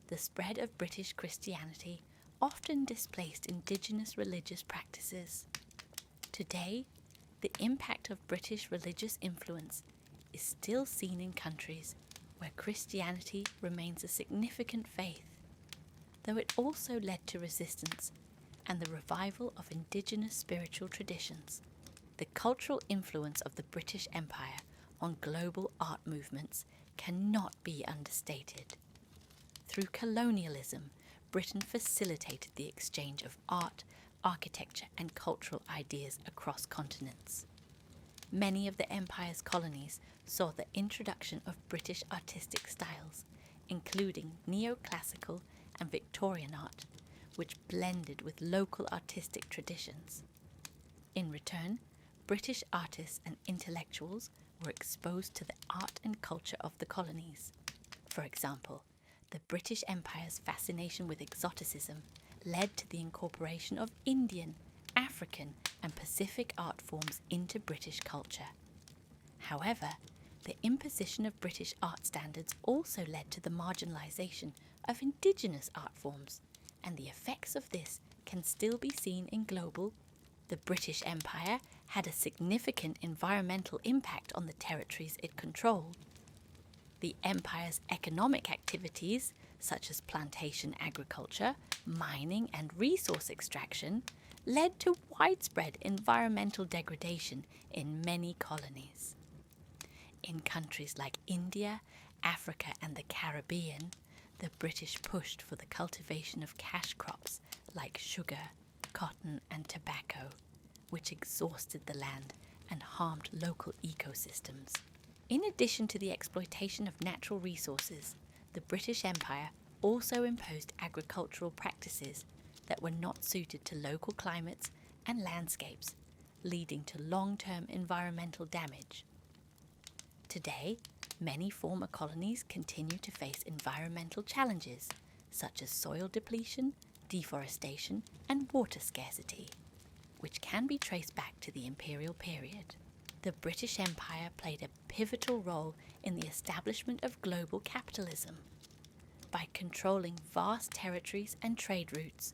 the spread of British Christianity often displaced indigenous religious practices. Today, the impact of British religious influence is still seen in countries where Christianity remains a significant faith, though it also led to resistance and the revival of indigenous spiritual traditions. The cultural influence of the British Empire on global art movements cannot be understated. Through colonialism, Britain facilitated the exchange of art, architecture, and cultural ideas across continents. Many of the empire's colonies saw the introduction of British artistic styles, including neoclassical and Victorian art, which blended with local artistic traditions. In return, British artists and intellectuals were exposed to the art and culture of the colonies. For example, The British Empire's fascination with exoticism led to the incorporation of Indian, African, and Pacific art forms into British culture. However, the imposition of British art standards also led to the marginalisation of indigenous art forms, and the effects of this can still be seen in global. The British Empire had a significant environmental impact on the territories it controlled. The empire's economic activities, such as plantation agriculture, mining, and resource extraction, led to widespread environmental degradation in many colonies. In countries like India, Africa, and the Caribbean, the British pushed for the cultivation of cash crops like sugar, cotton, and tobacco, which exhausted the land and harmed local ecosystems. In addition to the exploitation of natural resources, the British Empire also imposed agricultural practices that were not suited to local climates and landscapes, leading to long-term environmental damage. Today, many former colonies continue to face environmental challenges, such as soil depletion, deforestation, and water scarcity, which can be traced back to the imperial period. The British Empire played a pivotal role in the establishment of global capitalism. By controlling vast territories and trade routes,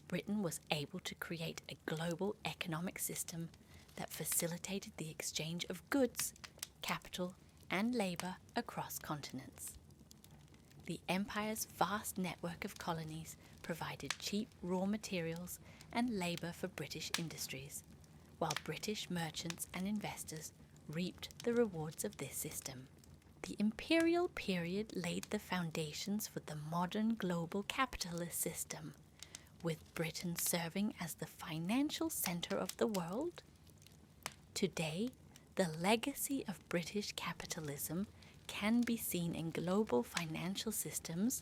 Britain was able to create a global economic system that facilitated the exchange of goods, capital, and labour across continents. The empire's vast network of colonies provided cheap raw materials and labour for British industries, while British merchants and investors reaped the rewards of this system. The imperial period laid the foundations for the modern global capitalist system, with Britain serving as the financial centre of the world. Today, the legacy of British capitalism can be seen in global financial systems,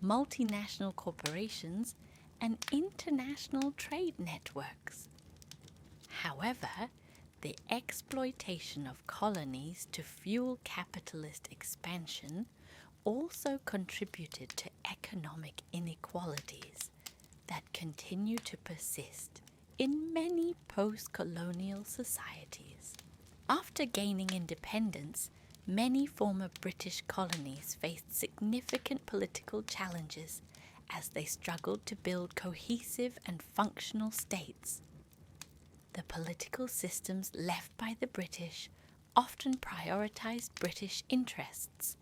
multinational corporations, and international trade networks. However, the exploitation of colonies to fuel capitalist expansion also contributed to economic inequalities that continue to persist in many post-colonial societies. After gaining independence, many former British colonies faced significant political challenges as they struggled to build cohesive and functional states. The political systems left by the British often prioritised British interests,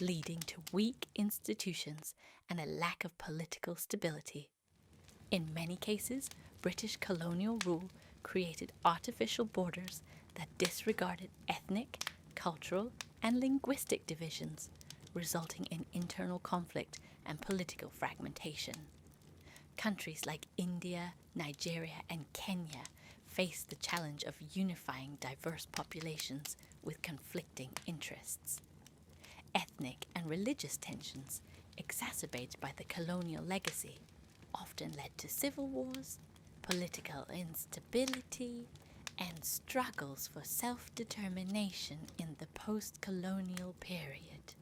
leading to weak institutions and a lack of political stability. In many cases, British colonial rule created artificial borders that disregarded ethnic, cultural, and linguistic divisions, resulting in internal conflict and political fragmentation. Countries like India, Nigeria, and Kenya faced the challenge of unifying diverse populations with conflicting interests. Ethnic and religious tensions, exacerbated by the colonial legacy, often led to civil wars, political instability, and struggles for self-determination in the post-colonial period.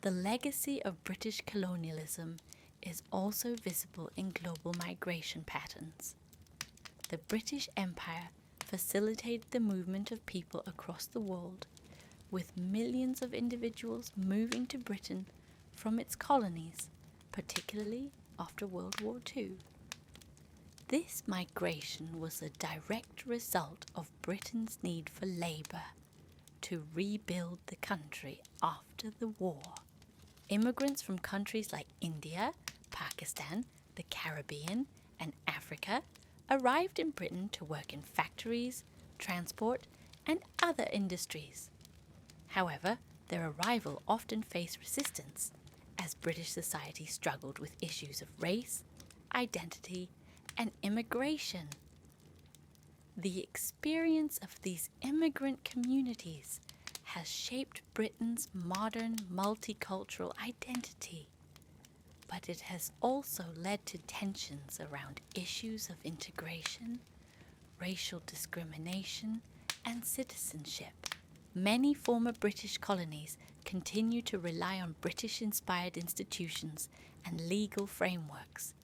The legacy of British colonialism is also visible in global migration patterns. The British Empire facilitated the movement of people across the world, with millions of individuals moving to Britain from its colonies, particularly after World War II. This migration was a direct result of Britain's need for labour to rebuild the country after the war. Immigrants from countries like India, Pakistan, the Caribbean, and Africa arrived in Britain to work in factories, transport, and other industries. However, their arrival often faced resistance, as British society struggled with issues of race, identity, and immigration. The experience of these immigrant communities has shaped Britain's modern multicultural identity, but it has also led to tensions around issues of integration, racial discrimination, and citizenship. Many former British colonies continue to rely on British-inspired institutions and legal frameworks.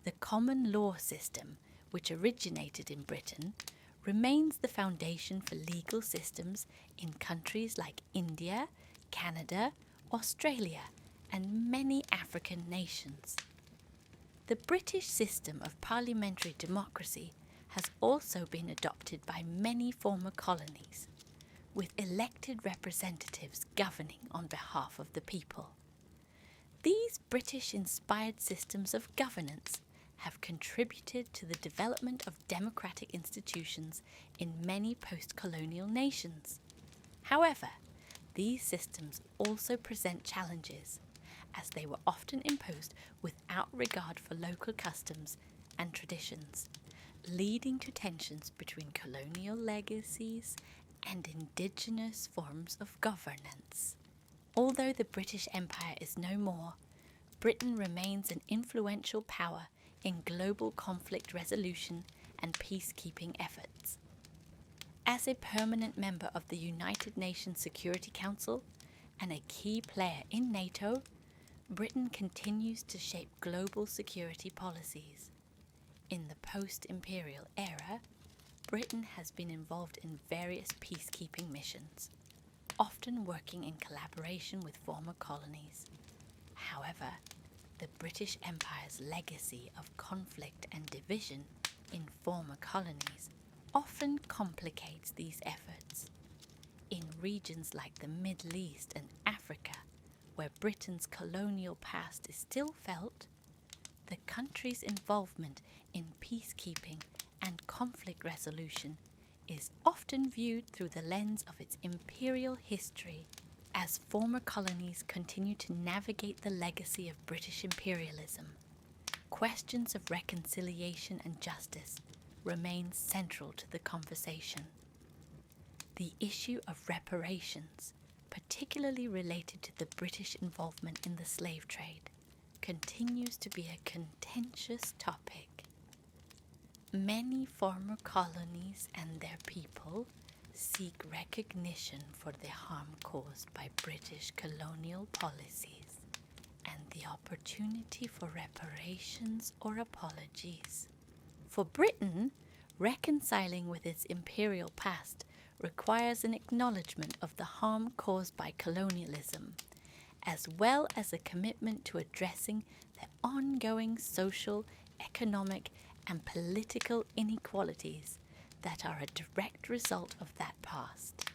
The common law system, which originated in Britain, remains the foundation for legal systems in countries like India, Canada, Australia, and many African nations. The British system of parliamentary democracy has also been adopted by many former colonies, with elected representatives governing on behalf of the people. These British-inspired systems of governance have contributed to the development of democratic institutions in many post-colonial nations. However, these systems also present challenges, as they were often imposed without regard for local customs and traditions, leading to tensions between colonial legacies and indigenous forms of governance. Although the British Empire is no more, Britain remains an influential power in global conflict resolution and peacekeeping efforts. As a permanent member of the United Nations Security Council and a key player in NATO, Britain continues to shape global security policies. In the post-imperial era, Britain has been involved in various peacekeeping missions, often working in collaboration with former colonies. However, the British Empire's legacy of conflict and division in former colonies often complicates these efforts. In regions like the Middle East and Africa, where Britain's colonial past is still felt, the country's involvement in peacekeeping and conflict resolution is often viewed through the lens of its imperial history. As former colonies continue to navigate the legacy of British imperialism, questions of reconciliation and justice remain central to the conversation. The issue of reparations, particularly related to the British involvement in the slave trade, continues to be a contentious topic. Many former colonies and their people seek recognition for the harm caused by British colonial policies and the opportunity for reparations or apologies. For Britain, reconciling with its imperial past requires an acknowledgement of the harm caused by colonialism, as well as a commitment to addressing the ongoing social, economic, and political inequalities that are a direct result of that past.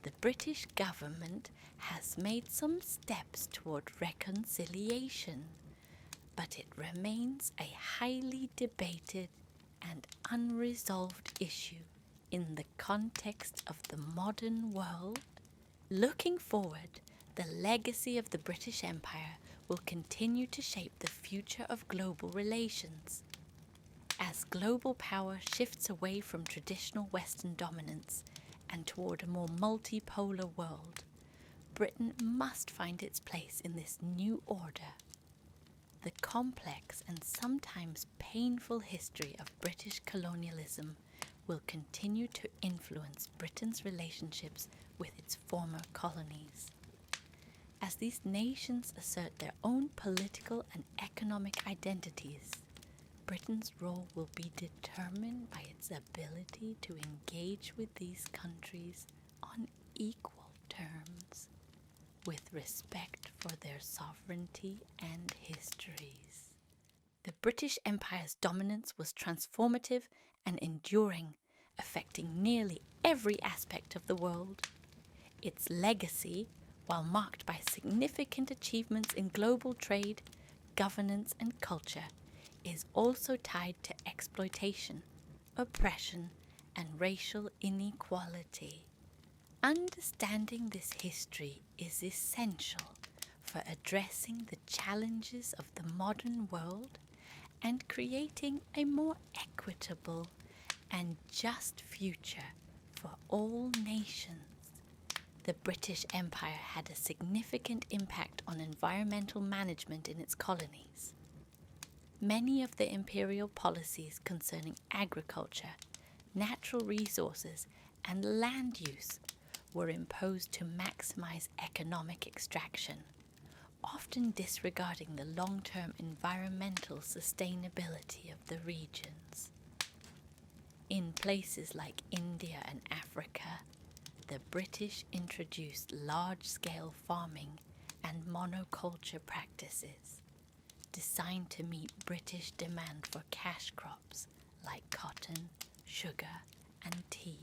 The British government has made some steps toward reconciliation, but it remains a highly debated and unresolved issue in the context of the modern world. Looking forward, the legacy of the British Empire will continue to shape the future of global relations. As global power shifts away from traditional Western dominance and toward a more multipolar world, Britain must find its place in this new order. The complex and sometimes painful history of British colonialism will continue to influence Britain's relationships with its former colonies. As these nations assert their own political and economic identities, Britain's role will be determined by its ability to engage with these countries on equal terms, with respect for their sovereignty and histories. The British Empire's dominance was transformative and enduring, affecting nearly every aspect of the world. Its legacy, while marked by significant achievements in global trade, governance, and culture, is also tied to exploitation, oppression, and racial inequality. Understanding this history is essential for addressing the challenges of the modern world and creating a more equitable and just future for all nations. The British Empire had a significant impact on environmental management in its colonies. Many of the imperial policies concerning agriculture, natural resources, and land use were imposed to maximize economic extraction, often disregarding the long-term environmental sustainability of the regions. In places like India and Africa, the British introduced large-scale farming and monoculture practices designed to meet British demand for cash crops like cotton, sugar, and tea.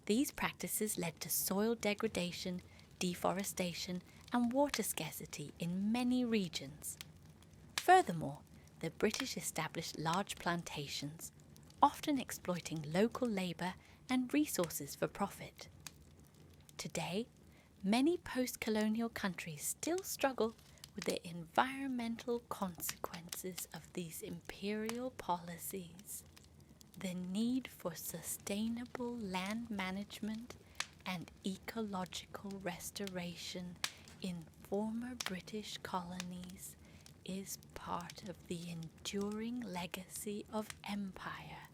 These practices led to soil degradation, deforestation, and water scarcity in many regions. Furthermore, the British established large plantations, often exploiting local labour and resources for profit. Today, many post-colonial countries still struggle with the environmental consequences of these imperial policies. The need for sustainable land management and ecological restoration in former British colonies is part of the enduring legacy of empire.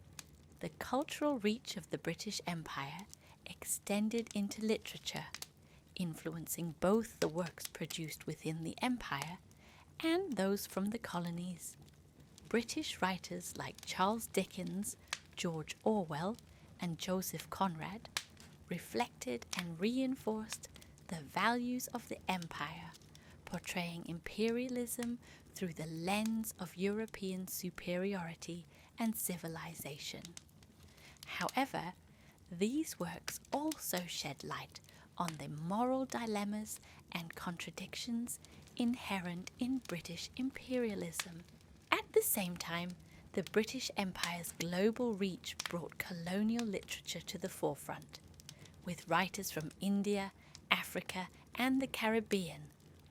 The cultural reach of the British Empire extended into literature, influencing both the works produced within the empire and those from the colonies. British writers like Charles Dickens, George Orwell, and Joseph Conrad reflected and reinforced the values of the empire, portraying imperialism through the lens of European superiority and civilization. However, these works also shed light on the moral dilemmas and contradictions inherent in British imperialism. At the same time, the British Empire's global reach brought colonial literature to the forefront, with writers from India, Africa, and the Caribbean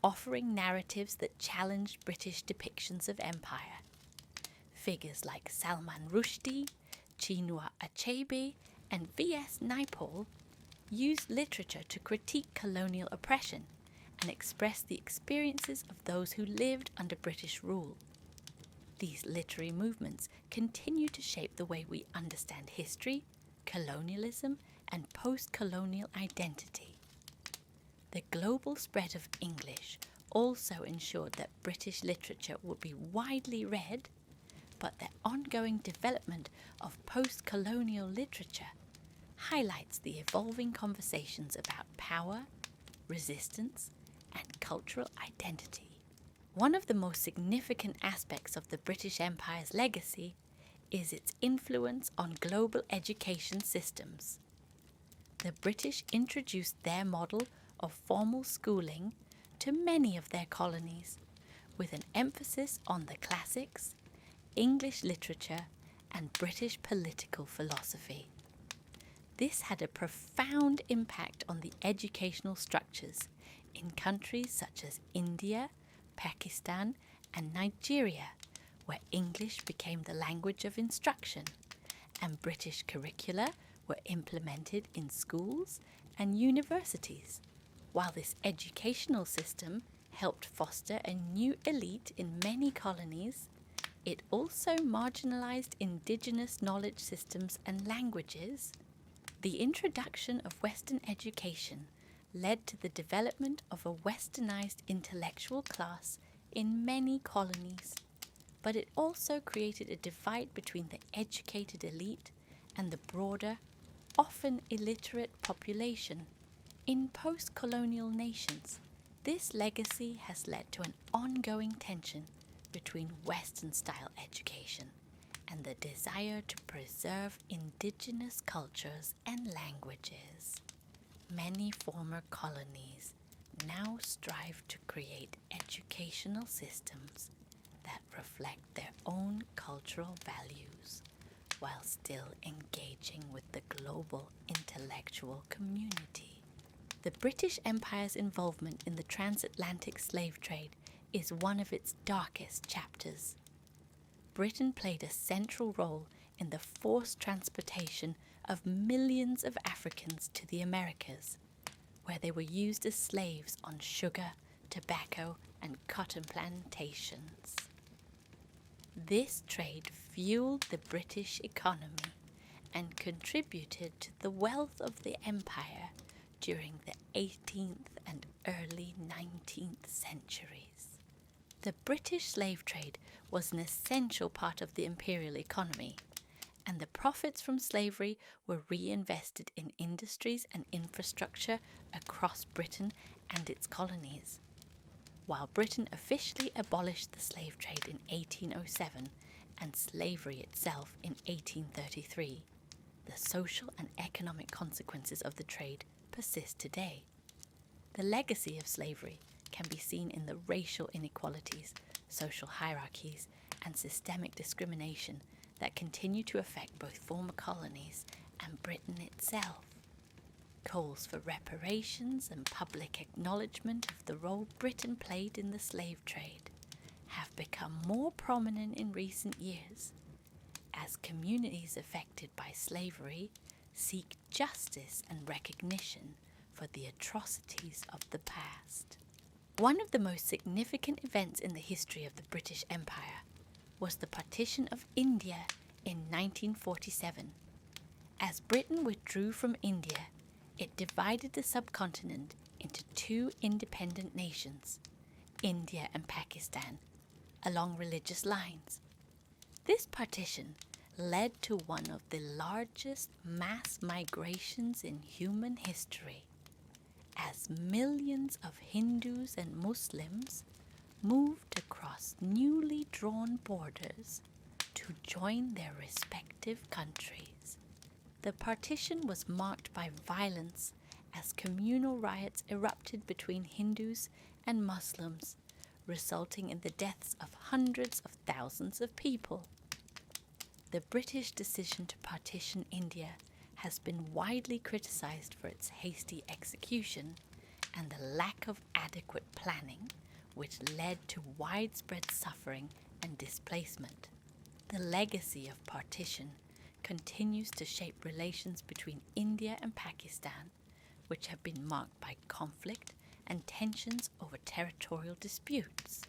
offering narratives that challenged British depictions of empire. Figures like Salman Rushdie, Chinua Achebe, and V.S. Naipaul used literature to critique colonial oppression and express the experiences of those who lived under British rule. These literary movements continue to shape the way we understand history, colonialism, and post-colonial identity. The global spread of English also ensured that British literature would be widely read, but the ongoing development of post-colonial literature highlights the evolving conversations about power, resistance, and cultural identity. One of the most significant aspects of the British Empire's legacy is its influence on global education systems. The British introduced their model of formal schooling to many of their colonies, with an emphasis on the classics, English literature, and British political philosophy. This had a profound impact on the educational structures in countries such as India, Pakistan, and Nigeria, where English became the language of instruction, and British curricula were implemented in schools and universities. While this educational system helped foster a new elite in many colonies, it also marginalized indigenous knowledge systems and languages. The introduction of Western education led to the development of a westernized intellectual class in many colonies, but it also created a divide between the educated elite and the broader, often illiterate population. In post-colonial nations, this legacy has led to an ongoing tension between Western-style education and the desire to preserve indigenous cultures and languages. Many former colonies now strive to create educational systems that reflect their own cultural values while still engaging with the global intellectual community. The British Empire's involvement in the transatlantic slave trade is one of its darkest chapters. Britain played a central role in the forced transportation of millions of Africans to the Americas, where they were used as slaves on sugar, tobacco, and cotton plantations. This trade fueled the British economy and contributed to the wealth of the empire during the 18th and early 19th centuries. The British slave trade was an essential part of the imperial economy, and the profits from slavery were reinvested in industries and infrastructure across Britain and its colonies. While Britain officially abolished the slave trade in 1807 and slavery itself in 1833, the social and economic consequences of the trade persist today. The legacy of slavery can be seen in the racial inequalities, social hierarchies, and systemic discrimination that continue to affect both former colonies and Britain itself. Calls for reparations and public acknowledgement of the role Britain played in the slave trade have become more prominent in recent years, as communities affected by slavery seek justice and recognition for the atrocities of the past. One of the most significant events in the history of the British Empire was the partition of India in 1947. As Britain withdrew from India, it divided the subcontinent into two independent nations, India and Pakistan, along religious lines. This partition led to one of the largest mass migrations in human history, as millions of Hindus and Muslims moved across newly drawn borders to join their respective countries. The partition was marked by violence as communal riots erupted between Hindus and Muslims, resulting in the deaths of hundreds of thousands of people. The British decision to partition India has been widely criticised for its hasty execution and the lack of adequate planning, which led to widespread suffering and displacement. The legacy of partition continues to shape relations between India and Pakistan, which have been marked by conflict and tensions over territorial disputes.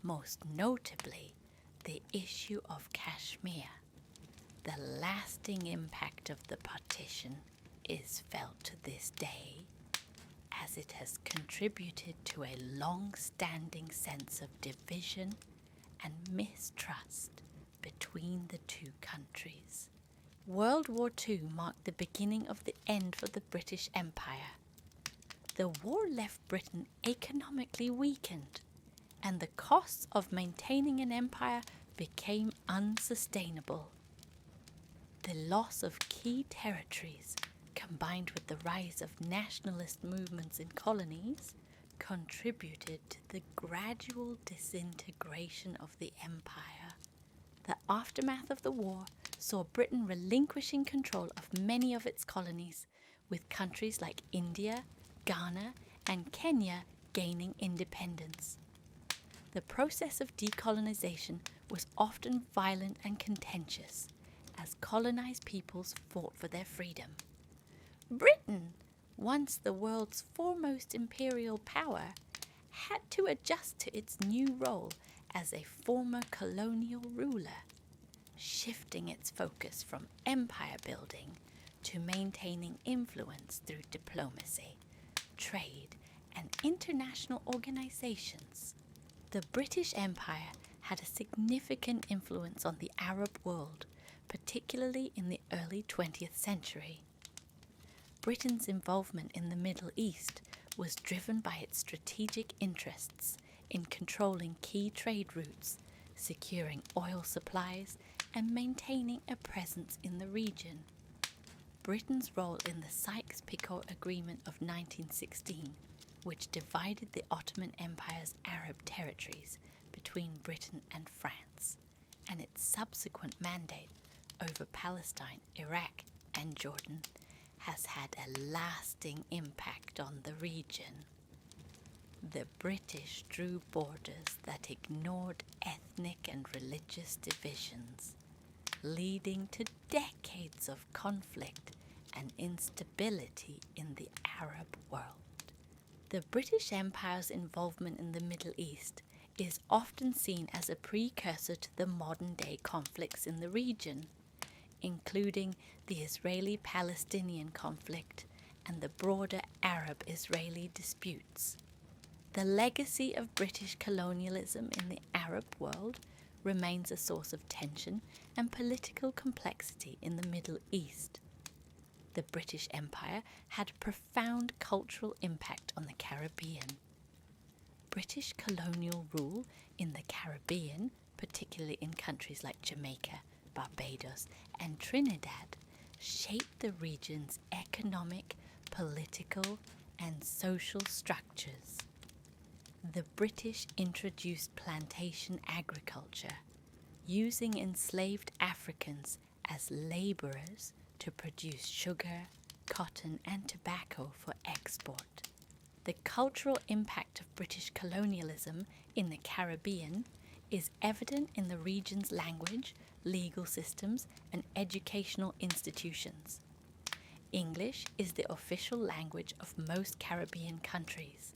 Most notably, the issue of Kashmir. The lasting impact of the partition is felt to this day, as it has contributed to a long-standing sense of division and mistrust between the two countries. World War II marked the beginning of the end for the British Empire. The war left Britain economically weakened, and the costs of maintaining an empire became unsustainable. The loss of key territories, combined with the rise of nationalist movements in colonies, contributed to the gradual disintegration of the empire. The aftermath of the war saw Britain relinquishing control of many of its colonies, with countries like India, Ghana, and Kenya gaining independence. The process of decolonization was often violent and contentious, as colonized peoples fought for their freedom. Britain, once the world's foremost imperial power, had to adjust to its new role as a former colonial ruler, shifting its focus from empire building to maintaining influence through diplomacy, trade, and international organizations. The British Empire had a significant influence on the Arab world, particularly in the early 20th century. Britain's involvement in the Middle East was driven by its strategic interests in controlling key trade routes, securing oil supplies, and maintaining a presence in the region. Britain's role in the Sykes-Picot Agreement of 1916, which divided the Ottoman Empire's Arab territories between Britain and France, and its subsequent mandate over Palestine, Iraq, and Jordan, has had a lasting impact on the region. The British drew borders that ignored ethnic and religious divisions, leading to decades of conflict and instability in the Arab world. The British Empire's involvement in the Middle East is often seen as a precursor to the modern-day conflicts in the region, including the Israeli-Palestinian conflict and the broader Arab-Israeli disputes. The legacy of British colonialism in the Arab world remains a source of tension and political complexity in the Middle East. The British Empire had profound cultural impact on the Caribbean. British colonial rule in the Caribbean, particularly in countries like Jamaica, Barbados, and Trinidad, shaped the region's economic, political, and social structures. The British introduced plantation agriculture, using enslaved Africans as labourers to produce sugar, cotton, and tobacco for export. The cultural impact of British colonialism in the Caribbean is evident in the region's language, legal systems, and educational institutions. English is the official language of most Caribbean countries,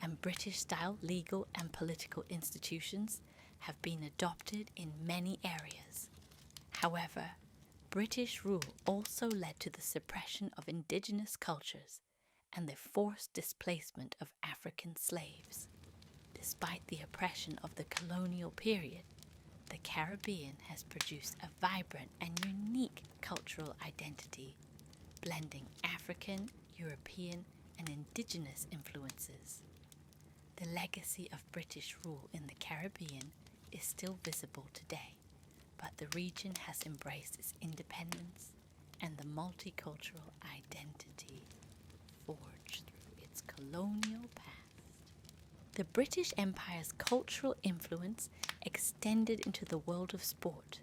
and British-style legal and political institutions have been adopted in many areas. However, British rule also led to the suppression of indigenous cultures and the forced displacement of African slaves. Despite the oppression of the colonial period, the Caribbean has produced a vibrant and unique cultural identity, blending African, European, and indigenous influences. The legacy of British rule in the Caribbean is still visible today, but the region has embraced its independence and the multicultural identity forged through its colonial past. The British Empire's cultural influence extended into the world of sport.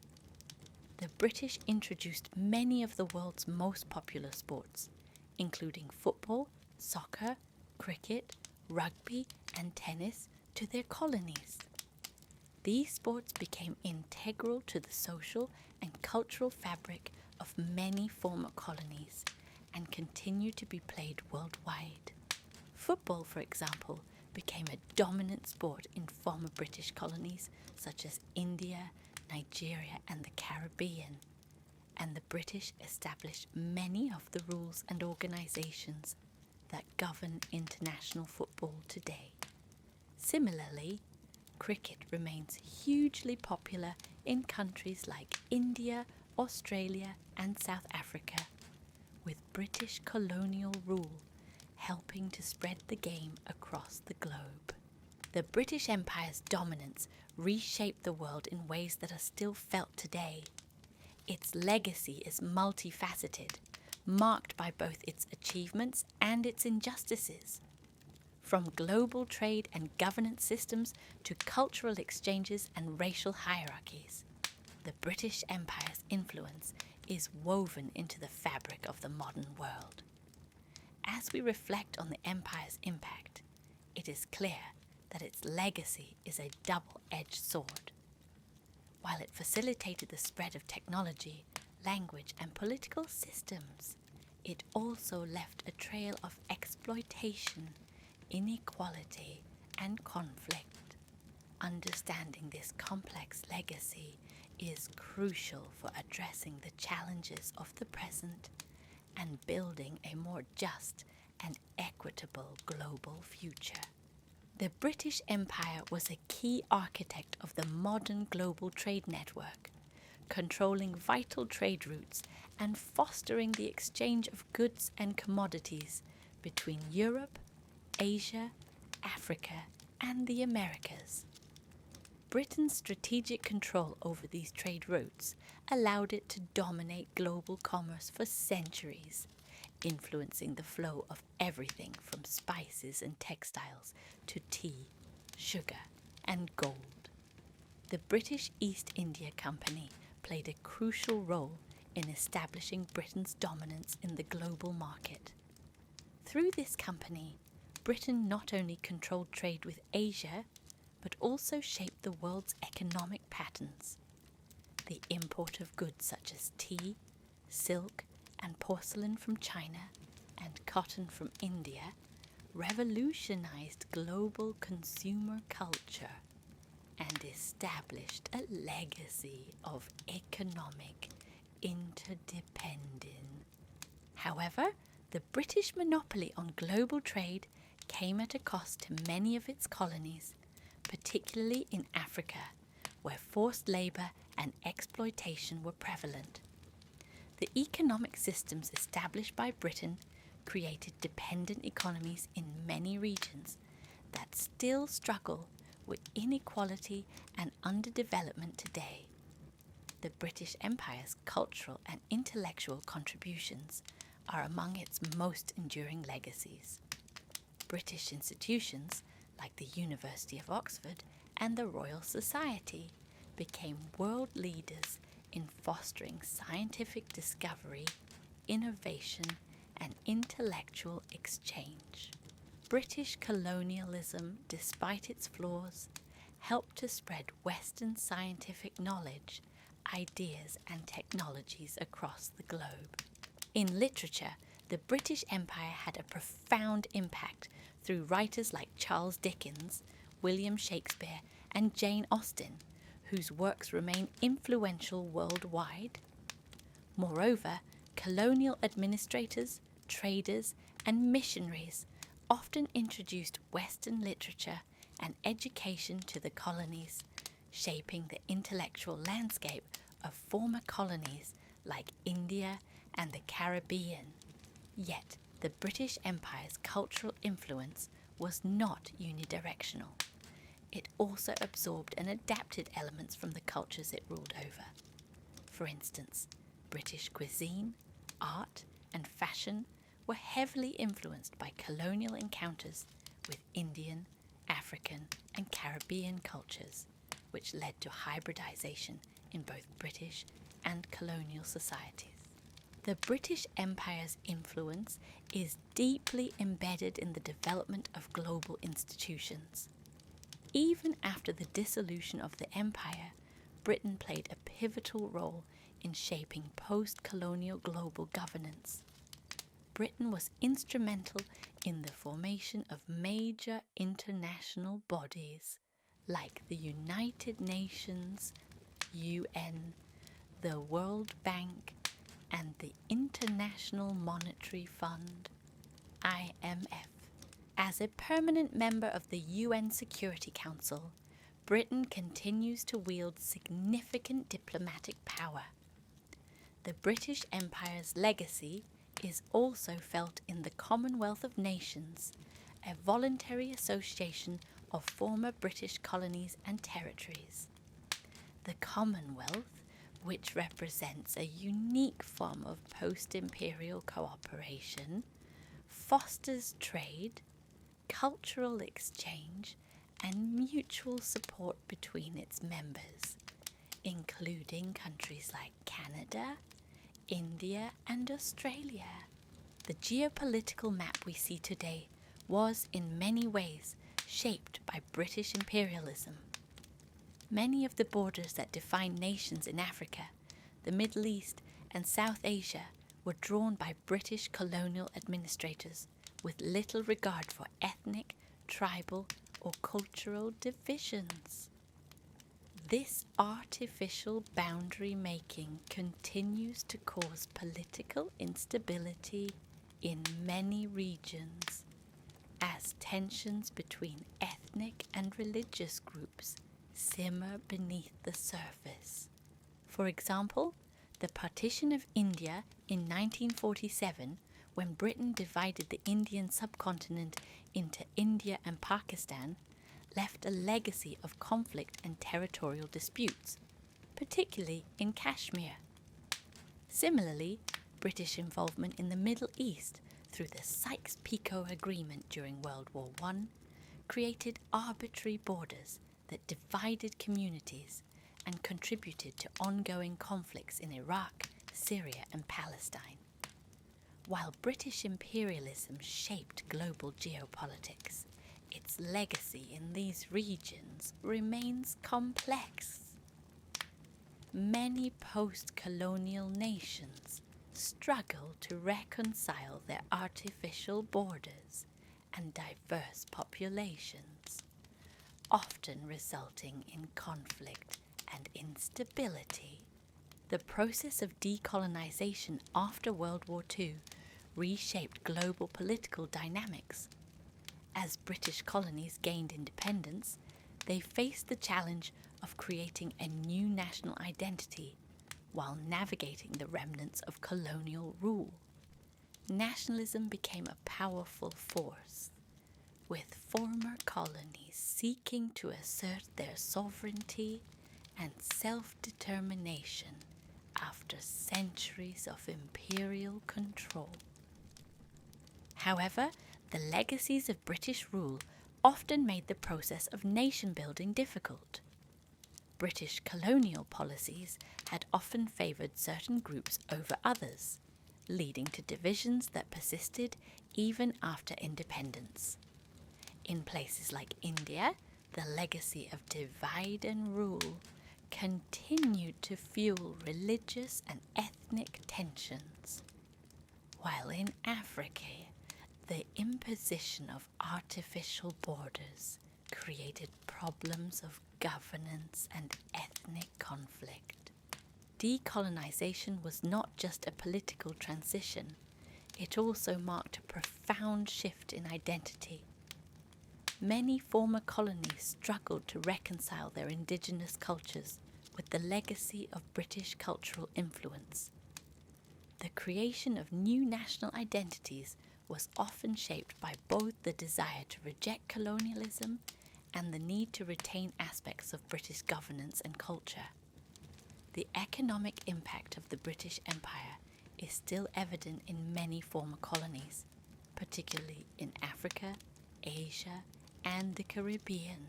The British introduced many of the world's most popular sports, including football, soccer, cricket, rugby, and tennis, to their colonies. These sports became integral to the social and cultural fabric of many former colonies and continue to be played worldwide. Football, for example, became a dominant sport in former British colonies such as India, Nigeria, and the Caribbean, and the British established many of the rules and organisations that govern international football today. Similarly, cricket remains hugely popular in countries like India, Australia, and South Africa, with British colonial rule helping to spread the game across the globe. The British Empire's dominance reshaped the world in ways that are still felt today. Its legacy is multifaceted, marked by both its achievements and its injustices. From global trade and governance systems to cultural exchanges and racial hierarchies, the British Empire's influence is woven into the fabric of the modern world. As we reflect on the Empire's impact, it is clear that its legacy is a double-edged sword. While it facilitated the spread of technology, language, and political systems, it also left a trail of exploitation, inequality, and conflict. Understanding this complex legacy is crucial for addressing the challenges of the present and building a more just and equitable global future. The British Empire was a key architect of the modern global trade network, controlling vital trade routes and fostering the exchange of goods and commodities between Europe, Asia, Africa, and the Americas. Britain's strategic control over these trade routes allowed it to dominate global commerce for centuries, influencing the flow of everything from spices and textiles to tea, sugar, and gold. The British East India Company played a crucial role in establishing Britain's dominance in the global market. Through this company, Britain not only controlled trade with Asia, but also shaped the world's economic patterns. The import of goods such as tea, silk, and porcelain from China, and cotton from India revolutionized global consumer culture and established a legacy of economic interdependence. However, The British monopoly on global trade came at a cost to many of its colonies, particularly in Africa, where forced labour and exploitation were prevalent. The economic systems established by Britain created dependent economies in many regions that still struggle with inequality and underdevelopment today. The British Empire's cultural and intellectual contributions are among its most enduring legacies. British institutions like the University of Oxford and the Royal Society became world leaders in fostering scientific discovery, innovation, and intellectual exchange. British colonialism, despite its flaws, helped to spread Western scientific knowledge, ideas, and technologies across the globe. In literature, the British Empire had a profound impact through writers like Charles Dickens, William Shakespeare, and Jane Austen, whose works remain influential worldwide. Moreover, colonial administrators, traders, and missionaries often introduced Western literature and education to the colonies, shaping the intellectual landscape of former colonies like India and the Caribbean. Yet, the British Empire's cultural influence was not unidirectional. It also absorbed and adapted elements from the cultures it ruled over. For instance, British cuisine, art, and fashion were heavily influenced by colonial encounters with Indian, African, and Caribbean cultures, which led to hybridization in both British and colonial societies. The British Empire's influence is deeply embedded in the development of global institutions. Even after the dissolution of the empire, Britain played a pivotal role in shaping post-colonial global governance. Britain was instrumental in the formation of major international bodies like the United Nations, UN, the World Bank, and the International Monetary Fund, IMF. As a permanent member of the UN Security Council, Britain continues to wield significant diplomatic power. The British Empire's legacy is also felt in the Commonwealth of Nations, a voluntary association of former British colonies and territories. The Commonwealth, which represents a unique form of post-imperial cooperation, fosters trade, cultural exchange, and mutual support between its members, including countries like Canada, India, and Australia. The geopolitical map we see today was in many ways shaped by British imperialism. Many of the borders that define nations in Africa, the Middle East, and South Asia were drawn by British colonial administrators with little regard for ethnic, tribal, or cultural divisions. This artificial boundary making continues to cause political instability in many regions as tensions between ethnic and religious groups simmer beneath the surface. For example, the partition of India in 1947, when Britain divided the Indian subcontinent into India and Pakistan, left a legacy of conflict and territorial disputes, particularly in Kashmir. Similarly, British involvement in the Middle East through the Sykes-Picot Agreement during World War I created arbitrary borders that divided communities and contributed to ongoing conflicts in Iraq, Syria, and Palestine. While British imperialism shaped global geopolitics, its legacy in these regions remains complex. Many post-colonial nations struggle to reconcile their artificial borders and diverse populations, often resulting in conflict and instability. The process of decolonization after World War II reshaped global political dynamics. As British colonies gained independence, they faced the challenge of creating a new national identity while navigating the remnants of colonial rule. Nationalism became a powerful force, with former colonies seeking to assert their sovereignty and self-determination after centuries of imperial control. However, the legacies of British rule often made the process of nation-building difficult. British colonial policies had often favoured certain groups over others, leading to divisions that persisted even after independence. In places like India, the legacy of divide and rule continued to fuel religious and ethnic tensions, while in Africa, the imposition of artificial borders created problems of governance and ethnic conflict. Decolonization was not just a political transition, it also marked a profound shift in identity. Many former colonies struggled to reconcile their indigenous cultures with the legacy of British cultural influence. The creation of new national identities was often shaped by both the desire to reject colonialism and the need to retain aspects of British governance and culture. The economic impact of the British Empire is still evident in many former colonies, particularly in Africa, Asia, and the Caribbean.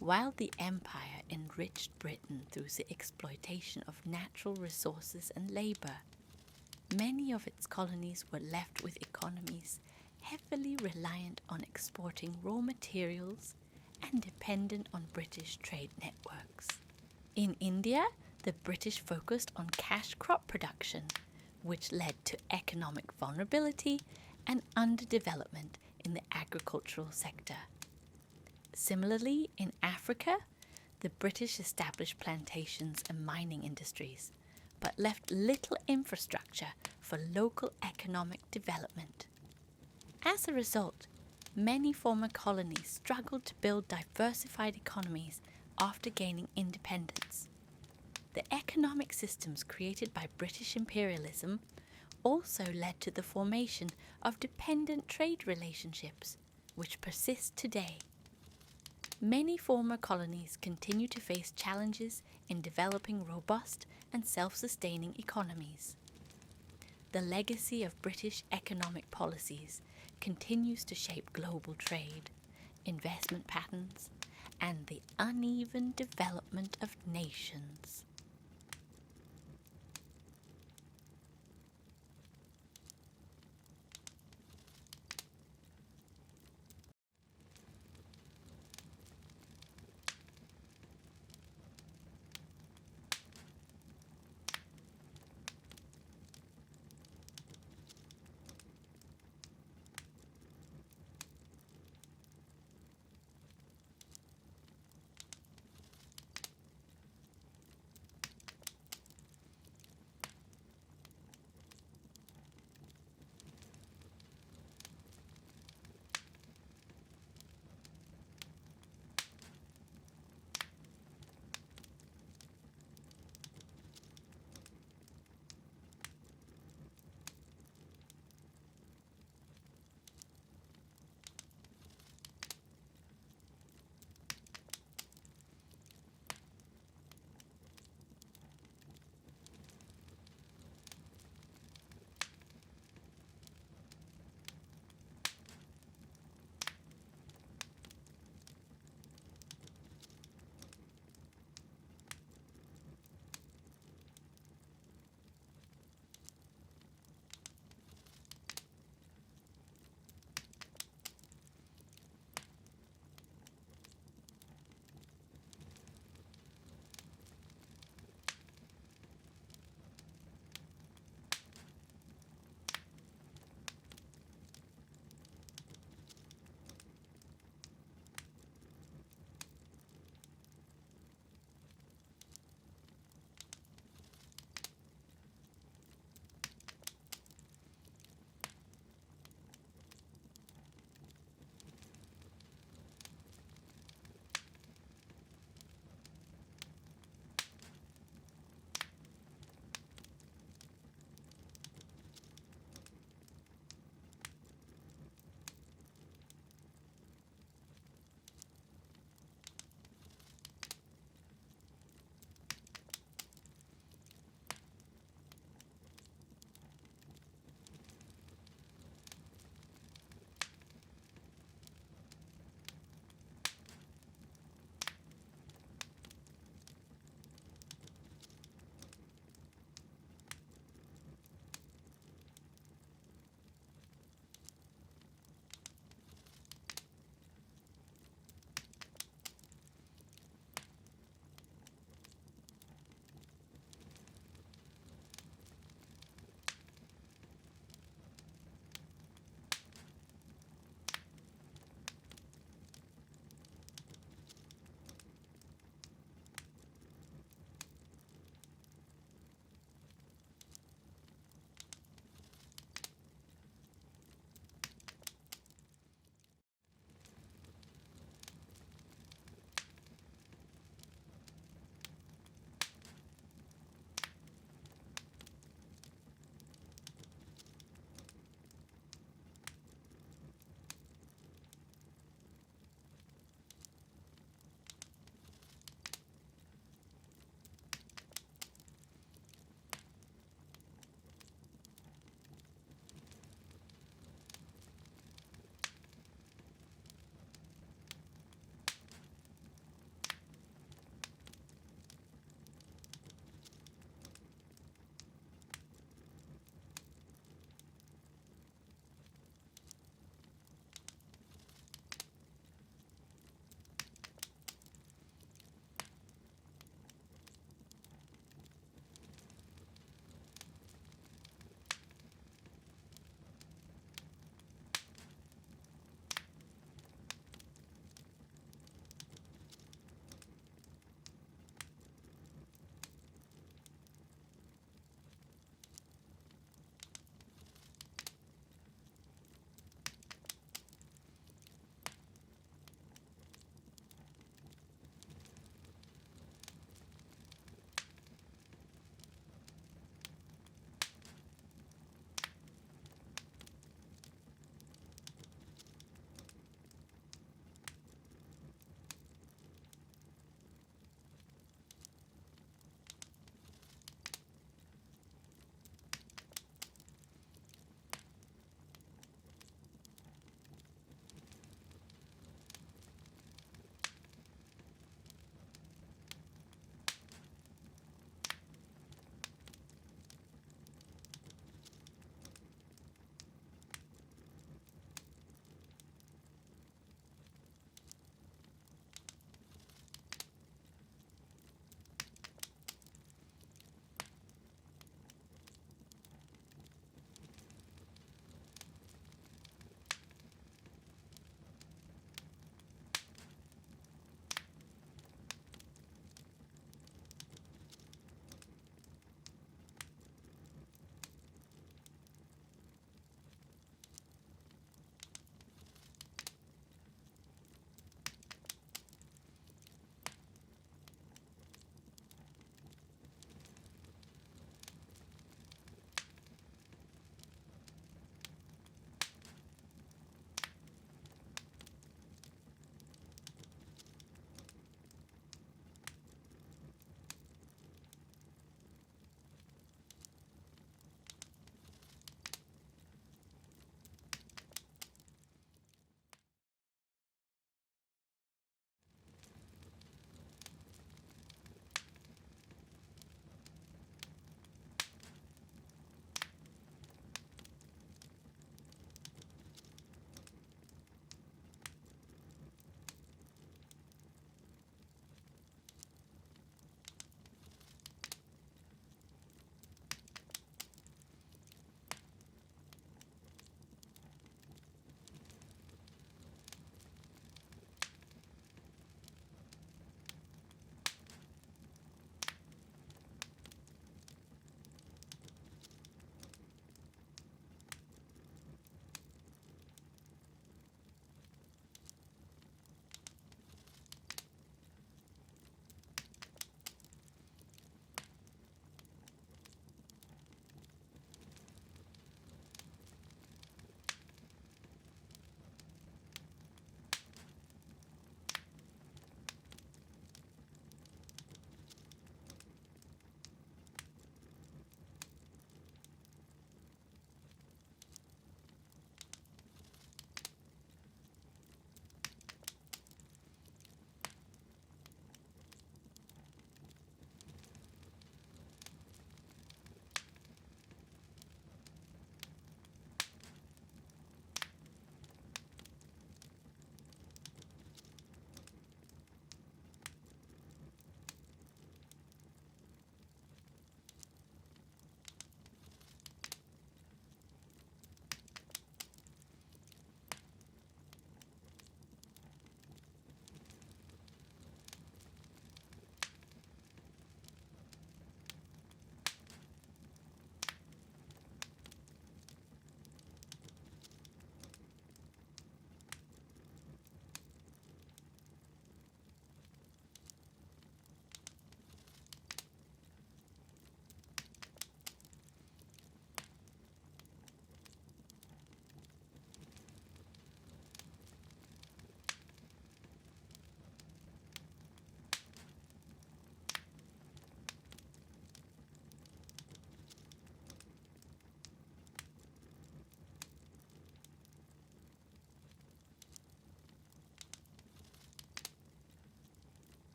While the empire enriched Britain through the exploitation of natural resources and labour, many of its colonies were left with economies heavily reliant on exporting raw materials and dependent on British trade networks. In India, the British focused on cash crop production, which led to economic vulnerability and underdevelopment in the agricultural sector. Similarly, in Africa, the British established plantations and mining industries, but left little infrastructure for local economic development. As a result, many former colonies struggled to build diversified economies after gaining independence. The economic systems created by British imperialism also led to the formation of dependent trade relationships, which persist today. Many former colonies continue to face challenges in developing robust and self-sustaining economies. The legacy of British economic policies continues to shape global trade, investment patterns, and the uneven development of nations.